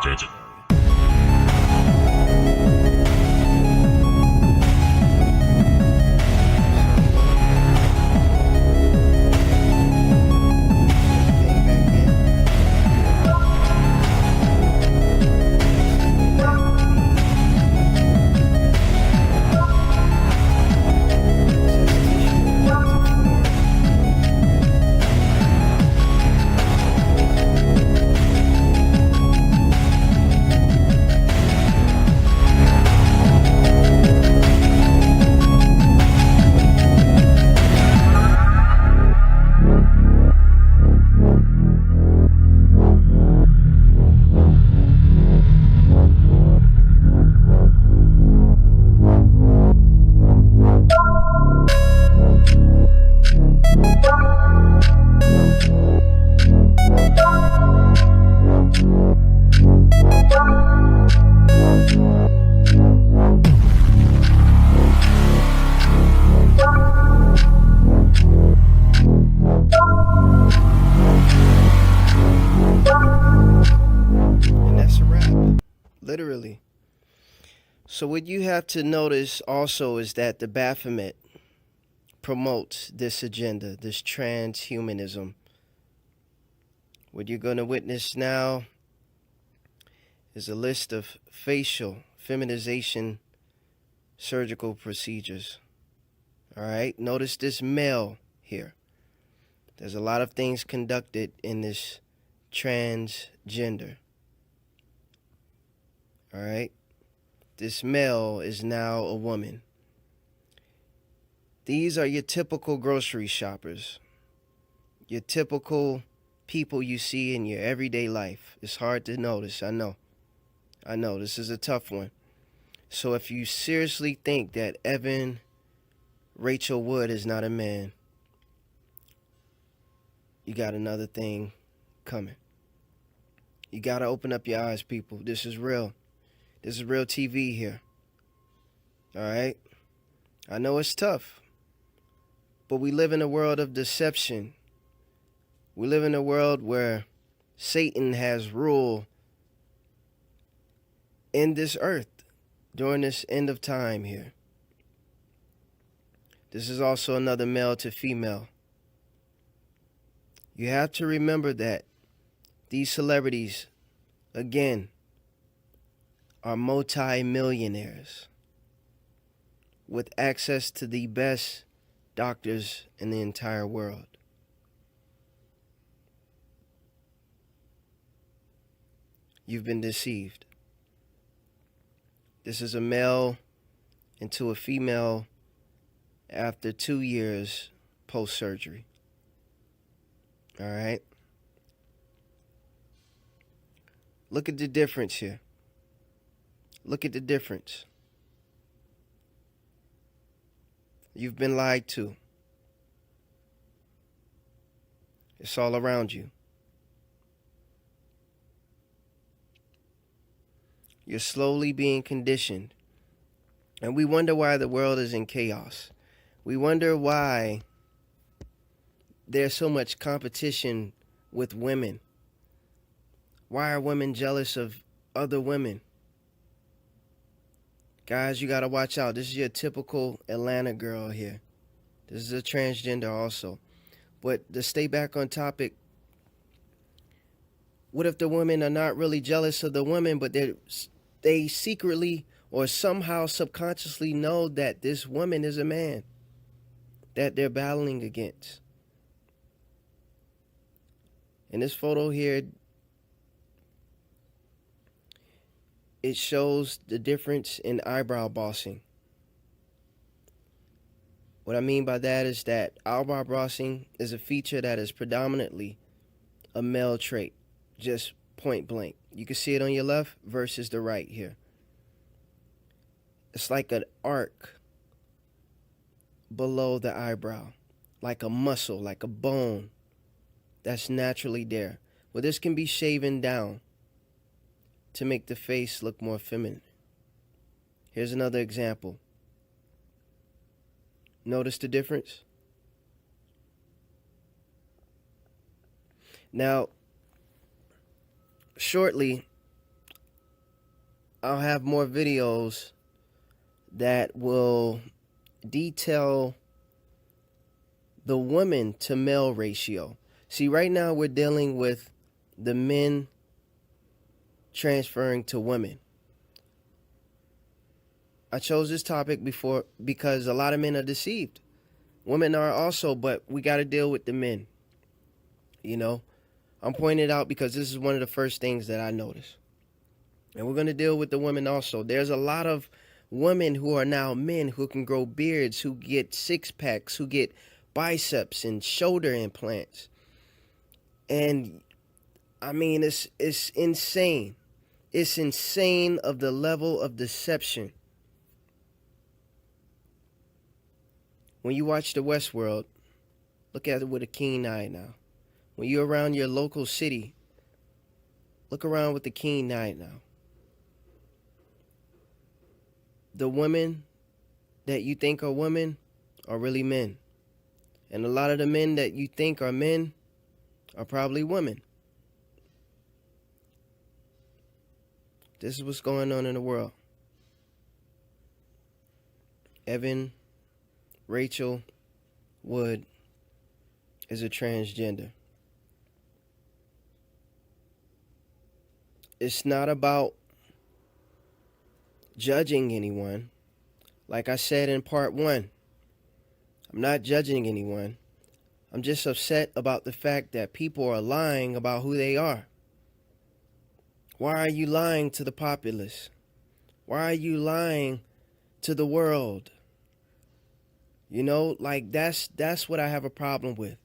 Project. And that's a wrap, literally. So what you have to notice also is that the Baphomet promotes this agenda, this transhumanism. What you're going to witness now is a list of facial feminization surgical procedures. All right, notice this male here. There's a lot of things conducted in this transgender. All right, this male is now a woman. These are your typical grocery shoppers, your typical people you see in your everyday life. It's hard to notice, I know. This is a tough one. So if you seriously think that Evan Rachel Wood is not a man, you got another thing coming. You got to open up your eyes, people. This is real. This is real TV here. All right? I know it's tough, but we live in a world of deception. We live in a world where Satan has rule in this earth during this end of time here. This is also another male to female. You have to remember that these celebrities, again, are multi-millionaires with access to the best doctors in the entire world. You've been deceived. This is a male into a female after 2 years post-surgery. All right? Look at the difference here. Look at the difference. You've been lied to. It's all around you. You're slowly being conditioned. And we wonder why the world is in chaos. We wonder why there's so much competition with women. Why are women jealous of other women? Guys, you gotta watch out. This is your typical Atlanta girl here. This is a transgender also. But to stay back on topic, what if the women are not really jealous of the women, but they secretly or somehow subconsciously know that this woman is a man that they're battling against? In this photo here, it shows the difference in eyebrow bossing. What I mean by that is that eyebrow bossing is a feature that is predominantly a male trait, just point blank. You can see it on your left versus the right here. It's like an arc below the eyebrow, like a muscle, like a bone that's naturally there. Well, this can be shaven down to make the face look more feminine. Here's another example. Notice the difference? Now, shortly, I'll have more videos that will detail the woman to male ratio. See, right now we're dealing with the men transferring to women. I chose this topic before because a lot of men are deceived. Women are also, but we got to deal with the men. You know, I'm pointing it out because this is one of the first things that I noticed. And we're going to deal with the women also. There's a lot of women who are now men who can grow beards, who get six packs, who get biceps and shoulder implants. And I mean, it's insane. It's insane of the level of deception. When you watch the Westworld, look at it with a keen eye now. When you're around your local city, look around with a keen eye now. The women that you think are women are really men. And a lot of the men that you think are men are probably women. This is what's going on in the world. Evan Rachel Wood is a transgender. It's not about judging anyone. Like I said in part 1, I'm not judging anyone. I'm just upset about the fact that people are lying about who they are. Why are you lying to the populace? Why are you lying to the world? You know, like that's what I have a problem with.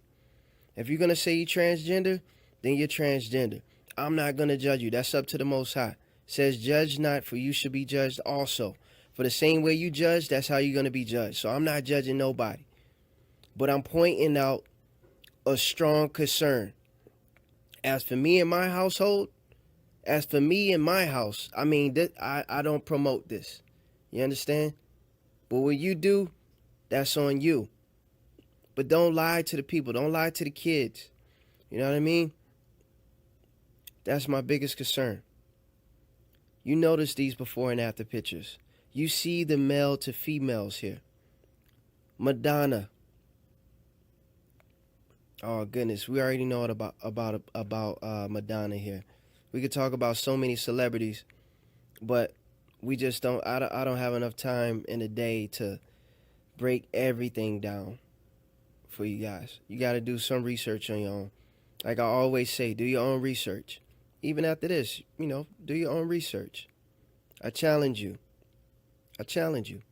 If you're going to say you're transgender, then you're transgender. I'm not going to judge you. That's up to the Most High. It says, judge not, for you should be judged also. For the same way you judge, that's how you're going to be judged. So I'm not judging nobody. But I'm pointing out a strong concern. As for me and my household, I mean, I don't promote this. You understand? But what you do, that's on you. But don't lie to the people. Don't lie to the kids. You know what I mean? That's my biggest concern. You notice these before and after pictures. You see the male to females here. Madonna. Oh goodness, we already know about Madonna here. We could talk about so many celebrities, but we just don't. I don't have enough time in a day to break everything down for you guys. You got to do some research on your own. Like I always say, do your own research. Even after this, you know, do your own research. I challenge you. I challenge you.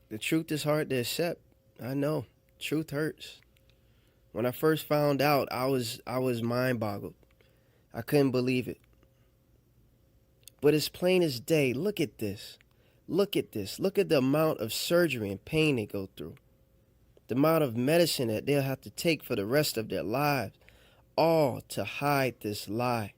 The truth is hard to accept. I know. Truth hurts. When I first found out, I was mind boggled. I couldn't believe it. But it's plain as day. Look at this. Look at this. Look at the amount of surgery and pain they go through. The amount of medicine that they'll have to take for the rest of their lives. All to hide this lie.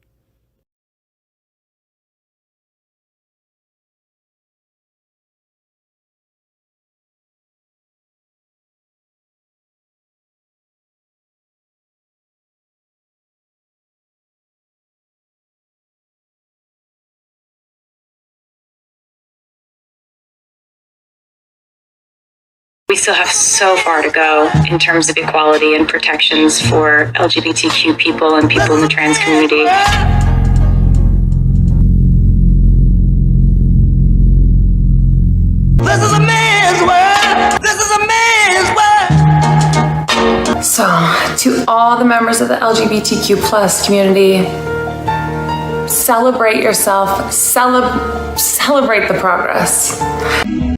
We still have so far to go in terms of equality and protections for LGBTQ people and people in the trans community. This is a man's world. This is a man's world. So, to all the members of the LGBTQ plus community, celebrate yourself, celebrate the progress.